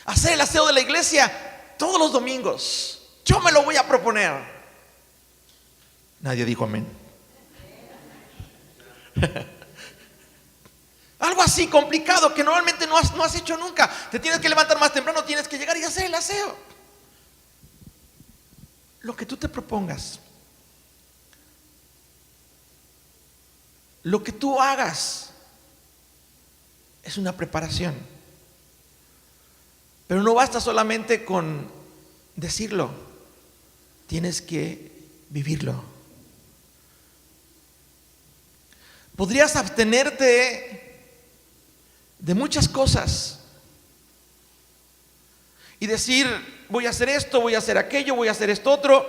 hacer el aseo de la iglesia todos los domingos. Yo me lo voy a proponer. Nadie dijo amén. Algo así complicado que normalmente no has hecho nunca. Te tienes que levantar más temprano, tienes que llegar y hacer el aseo. Lo que tú te propongas, lo que tú hagas, es una preparación. Pero no basta solamente con decirlo, tienes que vivirlo. Podrías abstenerte de muchas cosas y decir: voy a hacer esto, voy a hacer aquello, voy a hacer esto otro.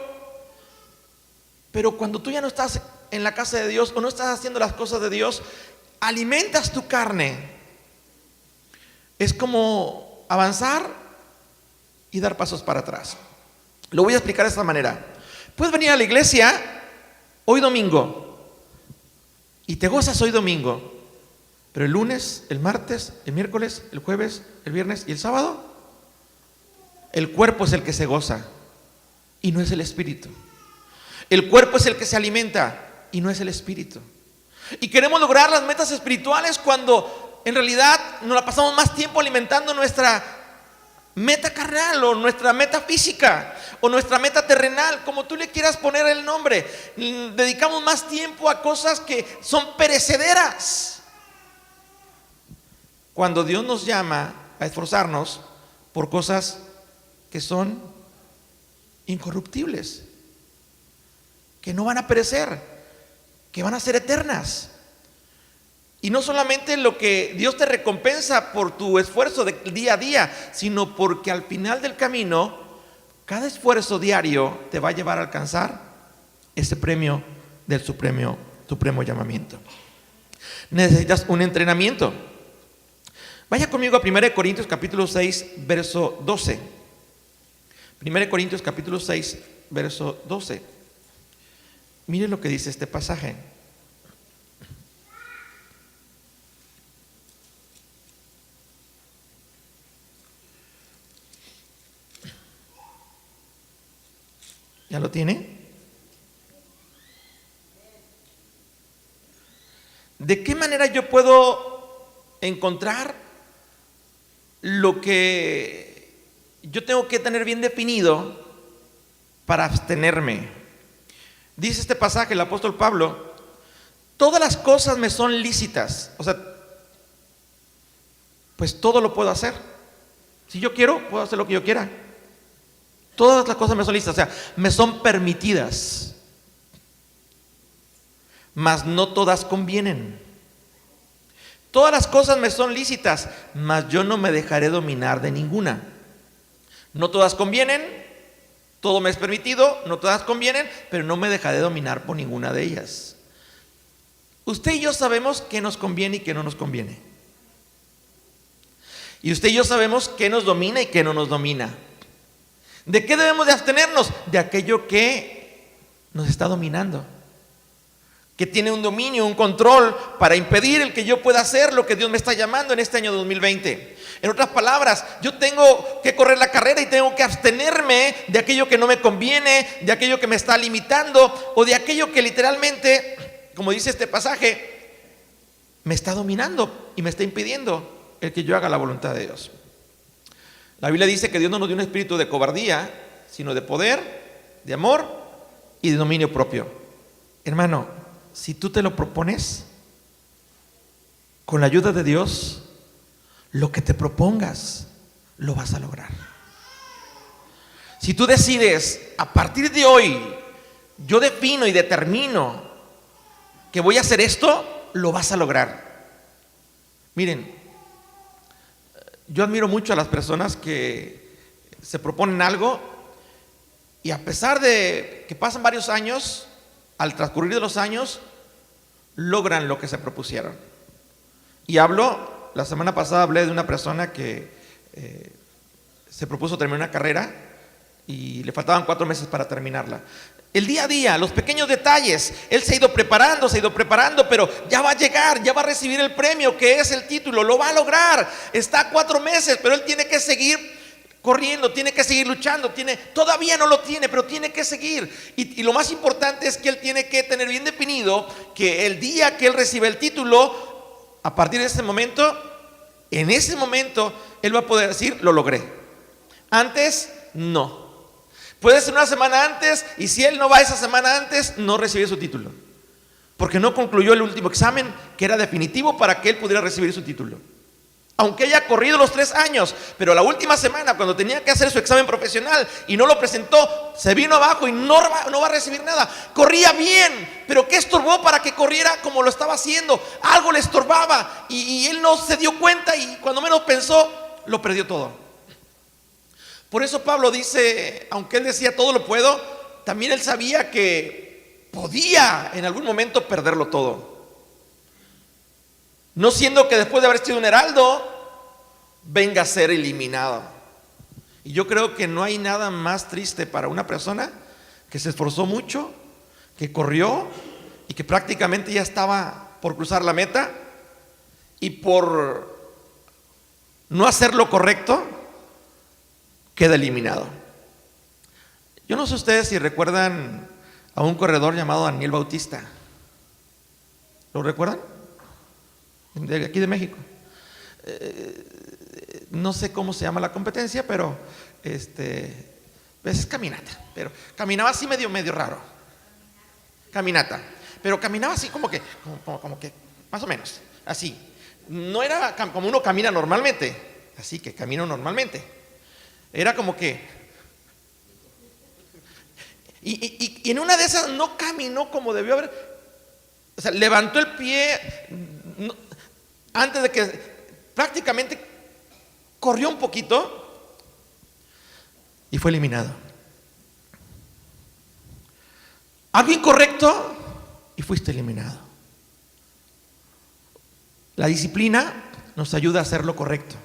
Pero cuando tú ya no estás en la casa de Dios, o no estás haciendo las cosas de Dios, alimentas tu carne. Es como avanzar y dar pasos para atrás. Lo voy a explicar de esta manera. Puedes venir a la iglesia hoy domingo y te gozas hoy domingo, pero el lunes, el martes, el miércoles, el jueves, el viernes y el sábado, el cuerpo es el que se goza y no es el espíritu. El cuerpo es el que se alimenta y no es el espíritu. Y queremos lograr las metas espirituales cuando en realidad nos la pasamos más tiempo alimentando nuestra meta carnal, o nuestra meta física, o nuestra meta terrenal, como tú le quieras poner el nombre. Dedicamos más tiempo a cosas que son perecederas. cuando Dios nos llama a esforzarnos por cosas que son incorruptibles, que no van a perecer, que van a ser eternas. Y no solamente lo que Dios te recompensa por tu esfuerzo de día a día, sino porque al final del camino, cada esfuerzo diario te va a llevar a alcanzar ese premio del supremo llamamiento. Necesitas un entrenamiento. Vaya conmigo a 1 Corintios capítulo 6, verso 12. 1 Corintios capítulo 6, verso 12. Mire lo que dice este pasaje. ¿Ya lo tiene? ¿De qué manera yo puedo encontrar lo que yo tengo que tener bien definido para abstenerme? Dice este pasaje el apóstol Pablo: todas las cosas me son lícitas. O sea, pues todo lo puedo hacer. Si yo quiero, puedo hacer lo que yo quiera. Todas las cosas me son lícitas, o sea, me son permitidas, mas no todas convienen. Todas las cosas me son lícitas, mas yo no me dejaré dominar de ninguna. No todas convienen, todo me es permitido, no todas convienen, pero no me dejaré dominar por ninguna de ellas. Usted y yo sabemos qué nos conviene y qué no nos conviene. Y usted y yo sabemos qué nos domina y qué no nos domina. ¿De qué debemos de abstenernos? De aquello que nos está dominando, que tiene un dominio, un control para impedir el que yo pueda hacer lo que Dios me está llamando en este año 2020. En otras palabras, yo tengo que correr la carrera y tengo que abstenerme de aquello que no me conviene, de aquello que me está limitando o de aquello que literalmente, como dice este pasaje, me está dominando y me está impidiendo el que yo haga la voluntad de Dios. La Biblia dice que Dios no nos dio un espíritu de cobardía, sino de poder, de amor y de dominio propio. Hermano, si tú te lo propones, con la ayuda de Dios, lo que te propongas, lo vas a lograr. Si tú decides, a partir de hoy, yo defino y determino que voy a hacer esto, lo vas a lograr. Miren, yo admiro mucho a las personas que se proponen algo y a pesar de que pasan varios años, al transcurrir de los años, logran lo que se propusieron. Y la semana pasada hablé de una persona que se propuso terminar una carrera y le faltaban 4 meses para terminarla. El día a día, los pequeños detalles, él se ha ido preparando, pero ya va a llegar, ya va a recibir el premio que es el título, lo va a lograr. Está a 4 meses, pero él tiene que seguir corriendo, tiene que seguir luchando, todavía no lo tiene, pero tiene que seguir. Y lo más importante es que él tiene que tener bien definido que el día que él recibe el título, a partir de ese momento, en ese momento, él va a poder decir, lo logré. Antes, no. Puede ser una semana antes y si él no va esa semana antes, no recibe su título. Porque no concluyó el último examen que era definitivo para que él pudiera recibir su título. Aunque haya corrido los 3 años, pero la última semana cuando tenía que hacer su examen profesional y no lo presentó, se vino abajo y no va a recibir nada. Corría bien, pero ¿qué estorbó para que corriera como lo estaba haciendo? Algo le estorbaba y él no se dio cuenta y cuando menos pensó, lo perdió todo. Por eso Pablo dice, aunque él decía todo lo puedo, también él sabía que podía en algún momento perderlo todo. No siendo que después de haber sido un heraldo, venga a ser eliminado. Y yo creo que no hay nada más triste para una persona que se esforzó mucho, que corrió y que prácticamente ya estaba por cruzar la meta y por no hacer lo correcto, queda eliminado. Yo no sé ustedes si recuerdan a un corredor llamado Daniel Bautista. ¿Lo recuerdan? De aquí de México. No sé cómo se llama la competencia, pero es caminata. Pero caminaba así medio raro. Caminata. Pero caminaba así como que más o menos, así. no era como uno camina normalmente, así que camino normalmente. Era como que... Y en una de esas no caminó como debió haber. O sea, levantó el pie antes de que prácticamente corrió un poquito y fue eliminado. Algo incorrecto y fuiste eliminado. La disciplina nos ayuda a hacer lo correcto.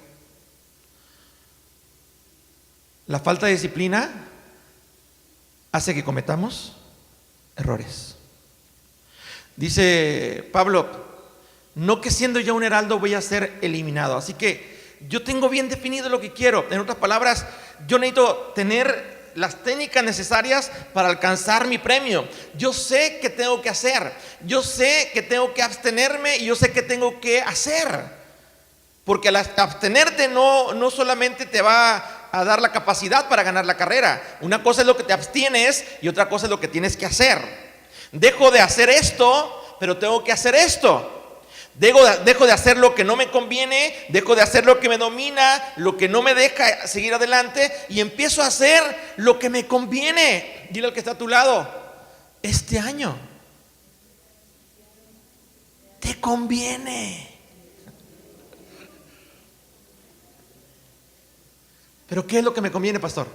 La falta de disciplina hace que cometamos errores. Dice Pablo, no que siendo yo un heraldo voy a ser eliminado. Así que yo tengo bien definido lo que quiero. En otras palabras, yo necesito tener las técnicas necesarias para alcanzar mi premio. Yo sé qué tengo que hacer. Yo sé que tengo que abstenerme y yo sé qué tengo que hacer. Porque al abstenerte no solamente te va a dar la capacidad para ganar la carrera. Una cosa es lo que te abstienes y otra cosa es lo que tienes que hacer. Dejo de hacer esto, pero tengo que hacer esto. Dejo de hacer lo que no me conviene, dejo de hacer lo que me domina, lo que no me deja seguir adelante y empiezo a hacer lo que me conviene. Dile al que está a tu lado, este año te conviene. ¿Pero qué es lo que me conviene, pastor?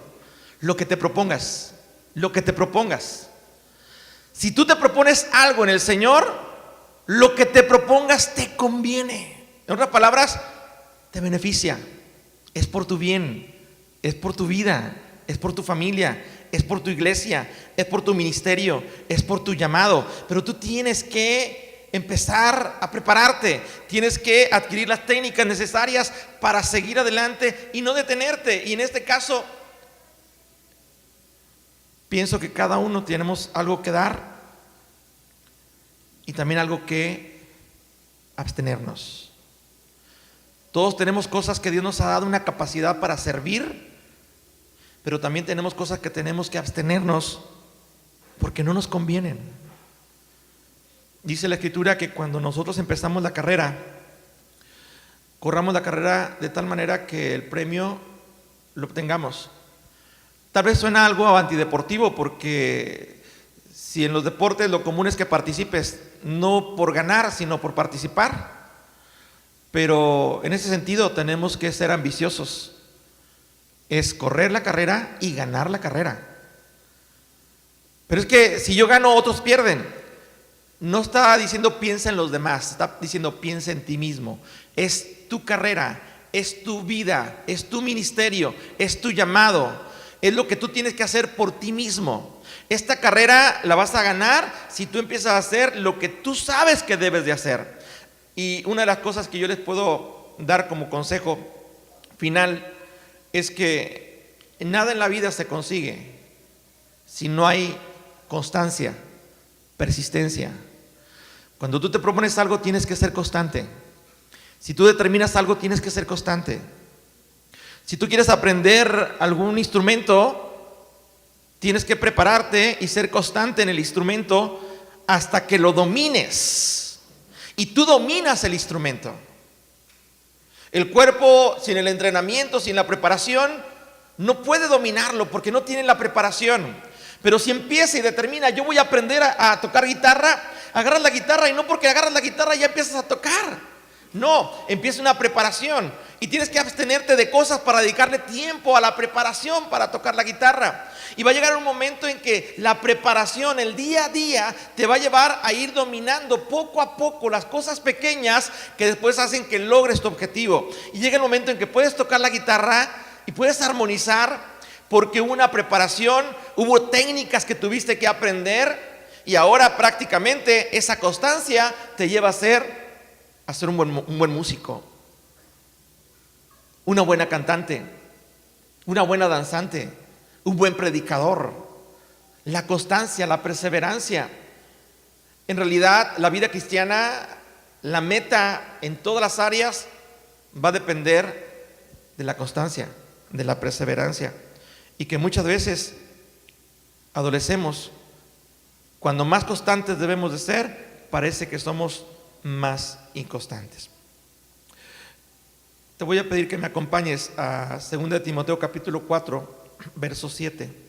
Lo que te propongas, lo que te propongas. Si tú te propones algo en el Señor, lo que te propongas te conviene. En otras palabras, te beneficia. Es por tu bien, es por tu vida, es por tu familia, es por tu iglesia, es por tu ministerio, es por tu llamado. Pero tú tienes que empezar a prepararte, tienes que adquirir las técnicas necesarias para seguir adelante y no detenerte. Y en este caso, pienso que cada uno tenemos algo que dar y también algo que abstenernos. Todos tenemos cosas que Dios nos ha dado una capacidad para servir, pero también tenemos cosas que tenemos que abstenernos porque no nos convienen. Dice la Escritura que cuando nosotros empezamos la carrera, corramos la carrera de tal manera que el premio lo obtengamos. Tal vez suena algo antideportivo porque si en los deportes lo común es que participes no por ganar, sino por participar. Pero en ese sentido tenemos que ser ambiciosos. Es correr la carrera y ganar la carrera. Pero es que si yo gano, otros pierden. No está diciendo piensa en los demás, está diciendo piensa en ti mismo. Es tu carrera, es tu vida, es tu ministerio, es tu llamado. Es lo que tú tienes que hacer por ti mismo. Esta carrera la vas a ganar si tú empiezas a hacer lo que tú sabes que debes de hacer. Y una de las cosas que yo les puedo dar como consejo final es que nada en la vida se consigue si no hay constancia, persistencia. Cuando tú te propones algo tienes que ser constante. Si tú determinas algo tienes que ser constante. Si tú quieres aprender algún instrumento, tienes que prepararte y ser constante en el instrumento hasta que lo domines. Y tú dominas el instrumento. El cuerpo sin el entrenamiento, sin la preparación, no puede dominarlo porque no tiene la preparación. Pero si empieza y determina, yo voy a aprender a tocar guitarra, agarras la guitarra y no porque agarras la guitarra ya empiezas a tocar. No, empieza una preparación y tienes que abstenerte de cosas para dedicarle tiempo a la preparación para tocar la guitarra. Y va a llegar un momento en que la preparación, el día a día, te va a llevar a ir dominando poco a poco las cosas pequeñas que después hacen que logres tu objetivo. Y llega el momento en que puedes tocar la guitarra y puedes armonizar porque hubo una preparación, hubo técnicas que tuviste que aprender y ahora prácticamente esa constancia te lleva a ser un buen músico, una buena cantante, una buena danzante, un buen predicador. La constancia, la perseverancia. En realidad, la vida cristiana, la meta en todas las áreas va a depender de la constancia, de la perseverancia. Y que muchas veces adolecemos. Cuando más constantes debemos de ser, parece que somos más inconstantes. Te voy a pedir que me acompañes a 2 Timoteo capítulo 4, verso 7.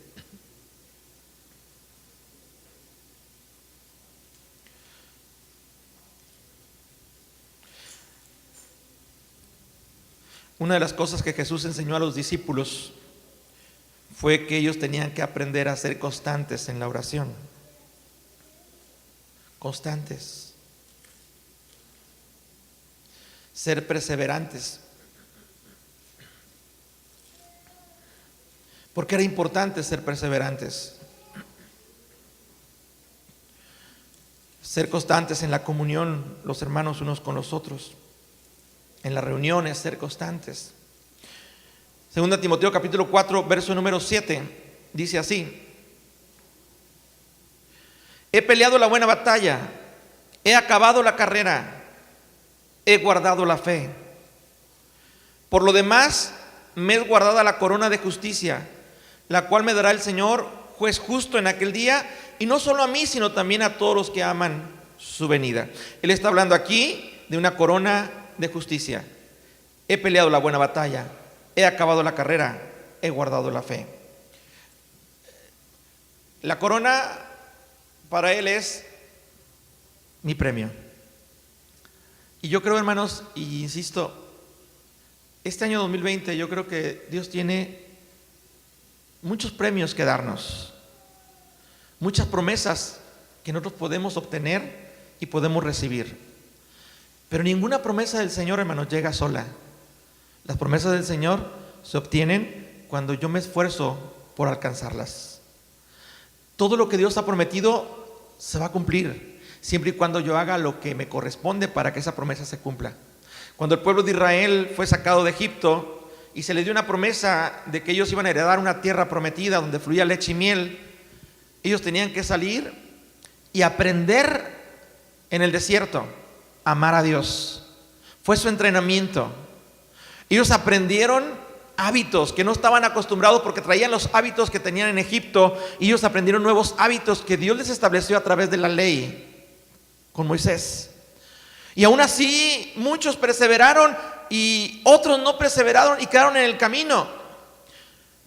Una de las cosas que Jesús enseñó a los discípulos fue que ellos tenían que aprender a ser constantes en la oración. Constantes. Ser perseverantes. Porque era importante ser perseverantes. Ser constantes en la comunión, los hermanos unos con los otros. En las reuniones, ser constantes. 2 Timoteo capítulo 4, verso número 7, dice así: he peleado la buena batalla, he acabado la carrera, he guardado la fe. Por lo demás, me es guardada la corona de justicia, la cual me dará el Señor, juez justo en aquel día, y no solo a mí, sino también a todos los que aman su venida. Él está hablando aquí de una corona de justicia. He peleado la buena batalla, he acabado la carrera, he guardado la fe. La corona para él es mi premio. Y yo creo, hermanos, y insisto, este año 2020 yo creo que Dios tiene muchos premios que darnos, muchas promesas que nosotros podemos obtener y podemos recibir. Pero ninguna promesa del Señor, hermanos, llega sola. Las promesas del Señor se obtienen cuando yo me esfuerzo por alcanzarlas. Todo lo que Dios ha prometido se va a cumplir, siempre y cuando yo haga lo que me corresponde para que esa promesa se cumpla. Cuando el pueblo de Israel fue sacado de Egipto y se les dio una promesa de que ellos iban a heredar una tierra prometida donde fluía leche y miel, ellos tenían que salir y aprender en el desierto a amar a Dios. Fue su entrenamiento. Ellos aprendieron hábitos que no estaban acostumbrados porque traían los hábitos que tenían en Egipto, y ellos aprendieron nuevos hábitos que Dios les estableció a través de la ley con Moisés. Y aún así muchos perseveraron y otros no perseveraron y quedaron en el camino.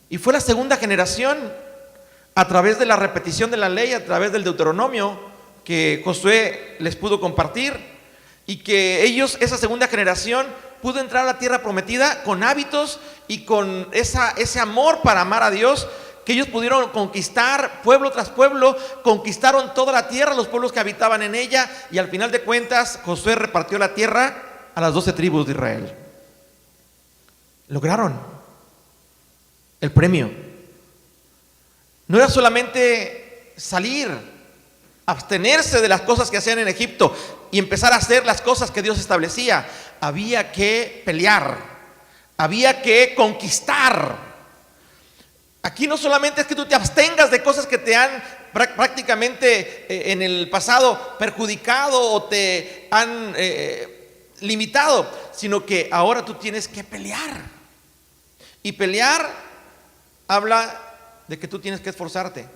Y fue la segunda generación, a través de la repetición de la ley, a través del Deuteronomio, que Josué les pudo compartir, y que ellos, esa segunda generación, pudo entrar a la tierra prometida con hábitos y con ese amor para amar a Dios, que ellos pudieron conquistar pueblo tras pueblo, conquistaron toda la tierra, los pueblos que habitaban en ella, y al final de cuentas Josué repartió la tierra a las 12 tribus de Israel. Lograron el premio. No era solamente salir, abstenerse de las cosas que hacían en Egipto y empezar a hacer las cosas que Dios establecía. Había que pelear, había que conquistar. Aquí no solamente es que tú te abstengas de cosas que te han prácticamente en el pasado perjudicado o te han limitado, sino que ahora tú tienes que pelear. Y pelear habla de que tú tienes que esforzarte.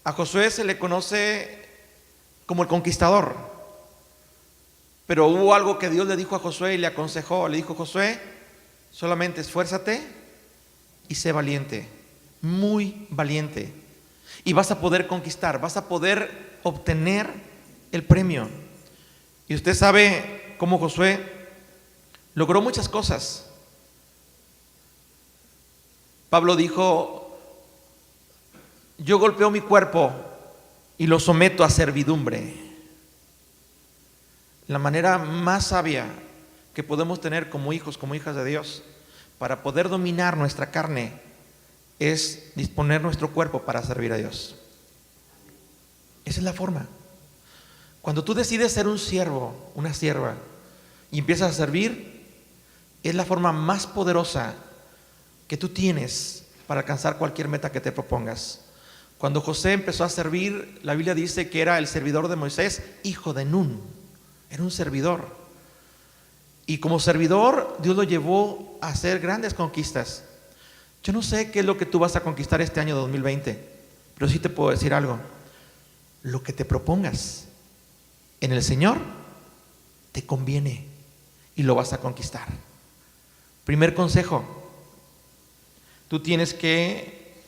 A Josué se le conoce como el conquistador, pero hubo algo que Dios le dijo a Josué y le aconsejó. Le dijo: Josué, solamente esfuérzate y sé valiente, muy valiente, y vas a poder conquistar, vas a poder obtener el premio. Y usted sabe cómo Josué logró muchas cosas. Pablo dijo: yo golpeo mi cuerpo y lo someto a servidumbre. La manera más sabia que podemos tener como hijos, como hijas de Dios, para poder dominar nuestra carne, es disponer nuestro cuerpo para servir a Dios. Esa es la forma. Cuando tú decides ser un siervo, una sierva, y empiezas a servir, es la forma más poderosa que tú tienes para alcanzar cualquier meta que te propongas. Cuando José empezó a servir, la Biblia dice que era el servidor de Moisés, hijo de Nun. Era un servidor. Y como servidor, Dios lo llevó a hacer grandes conquistas. Yo no sé qué es lo que tú vas a conquistar este año 2020, pero sí te puedo decir algo. Lo que te propongas en el Señor, te conviene y lo vas a conquistar. Primer consejo, tú tienes que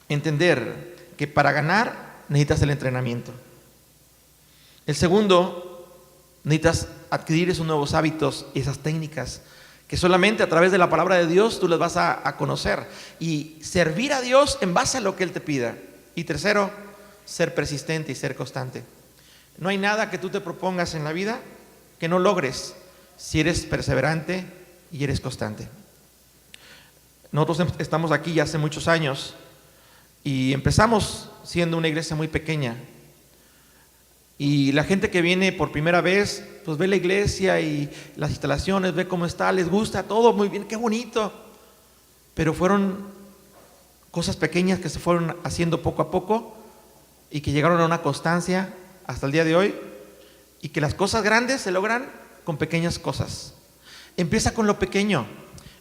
entender que para ganar necesitas el entrenamiento. El segundo, necesitas adquirir esos nuevos hábitos y esas técnicas que solamente a través de la palabra de Dios tú les vas a conocer y servir a Dios en base a lo que Él te pida. Y tercero, ser persistente y ser constante. No hay nada que tú te propongas en la vida que no logres si eres perseverante y eres constante. Nosotros estamos aquí ya hace muchos años y empezamos siendo una iglesia muy pequeña. Y la gente que viene por primera vez, pues ve la iglesia y las instalaciones, ve cómo está, les gusta todo, muy bien, qué bonito. Pero fueron cosas pequeñas que se fueron haciendo poco a poco y que llegaron a una constancia hasta el día de hoy, y que las cosas grandes se logran con pequeñas cosas. Empieza con lo pequeño,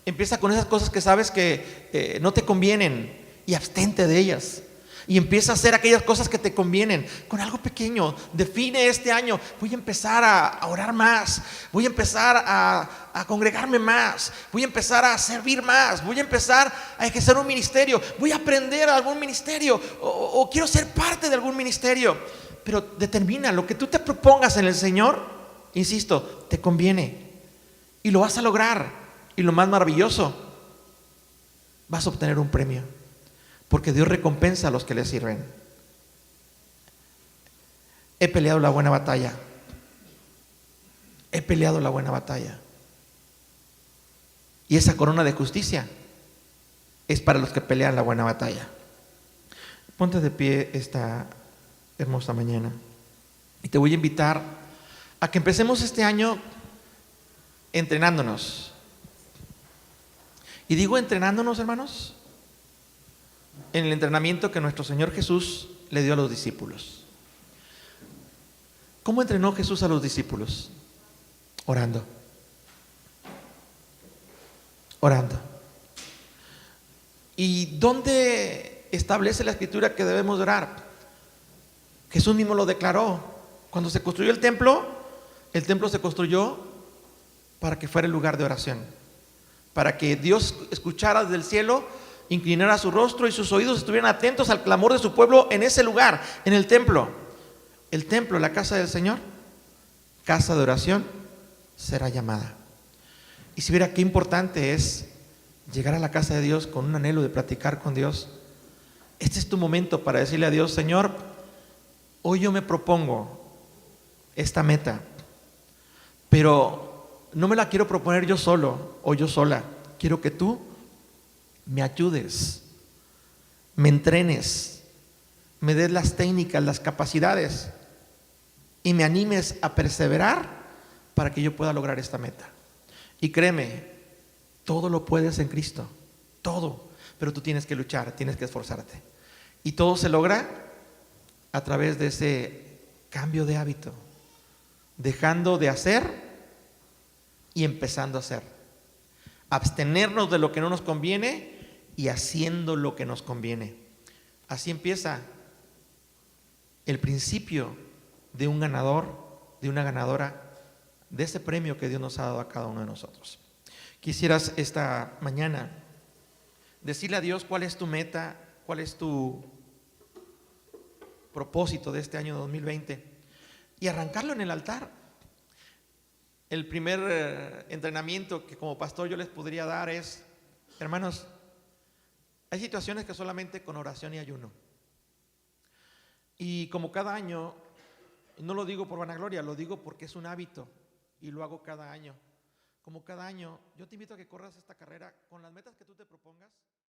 empieza con esas cosas que sabes que no te convienen y abstente de ellas. Y empieza a hacer aquellas cosas que te convienen con algo pequeño. Define este año: voy a empezar a orar más, voy a empezar a congregarme más, voy a empezar a servir más, voy a empezar a ejercer un ministerio, voy a aprender algún ministerio o quiero ser parte de algún ministerio. Pero determina lo que tú te propongas en el Señor, insisto, te conviene y lo vas a lograr. Y lo más maravilloso, vas a obtener un premio, porque Dios recompensa a los que le sirven. He peleado la buena batalla. He peleado la buena batalla. Y esa corona de justicia es para los que pelean la buena batalla. Ponte de pie esta hermosa mañana y te voy a invitar a que empecemos este año entrenándonos. Y digo entrenándonos, hermanos, en el entrenamiento que nuestro Señor Jesús le dio a los discípulos. ¿Cómo entrenó Jesús a los discípulos? Orando. Orando. ¿Y dónde establece la Escritura que debemos orar? Jesús mismo lo declaró. Cuando se construyó el templo se construyó para que fuera el lugar de oración, para que Dios escuchara desde el cielo, inclinara su rostro y sus oídos estuvieran atentos al clamor de su pueblo en ese lugar, en el templo. El templo, la casa del Señor, casa de oración, será llamada. Y si viera qué importante es llegar a la casa de Dios con un anhelo de platicar con Dios. Este es tu momento para decirle a Dios: Señor, hoy yo me propongo esta meta, pero no me la quiero proponer yo solo o yo sola. Quiero que tú me ayudes, me entrenes, me des las técnicas, las capacidades y me animes a perseverar para que yo pueda lograr esta meta. Y créeme, todo lo puedes en Cristo, todo, pero tú tienes que luchar, tienes que esforzarte. Y todo se logra a través de ese cambio de hábito, dejando de hacer y empezando a hacer. Abstenernos de lo que no nos conviene y haciendo lo que nos conviene. Así empieza el principio de un ganador, de una ganadora, de ese premio que Dios nos ha dado a cada uno de nosotros. Quisieras esta mañana decirle a Dios cuál es tu meta, cuál es tu propósito de este año 2020 y arrancarlo en el altar. El primer entrenamiento que como pastor yo les podría dar es: hermanos, hay situaciones que solamente con oración y ayuno. Y como cada año, no lo digo por vanagloria, lo digo porque es un hábito y lo hago cada año. Como cada año, yo te invito a que corras esta carrera con las metas que tú te propongas.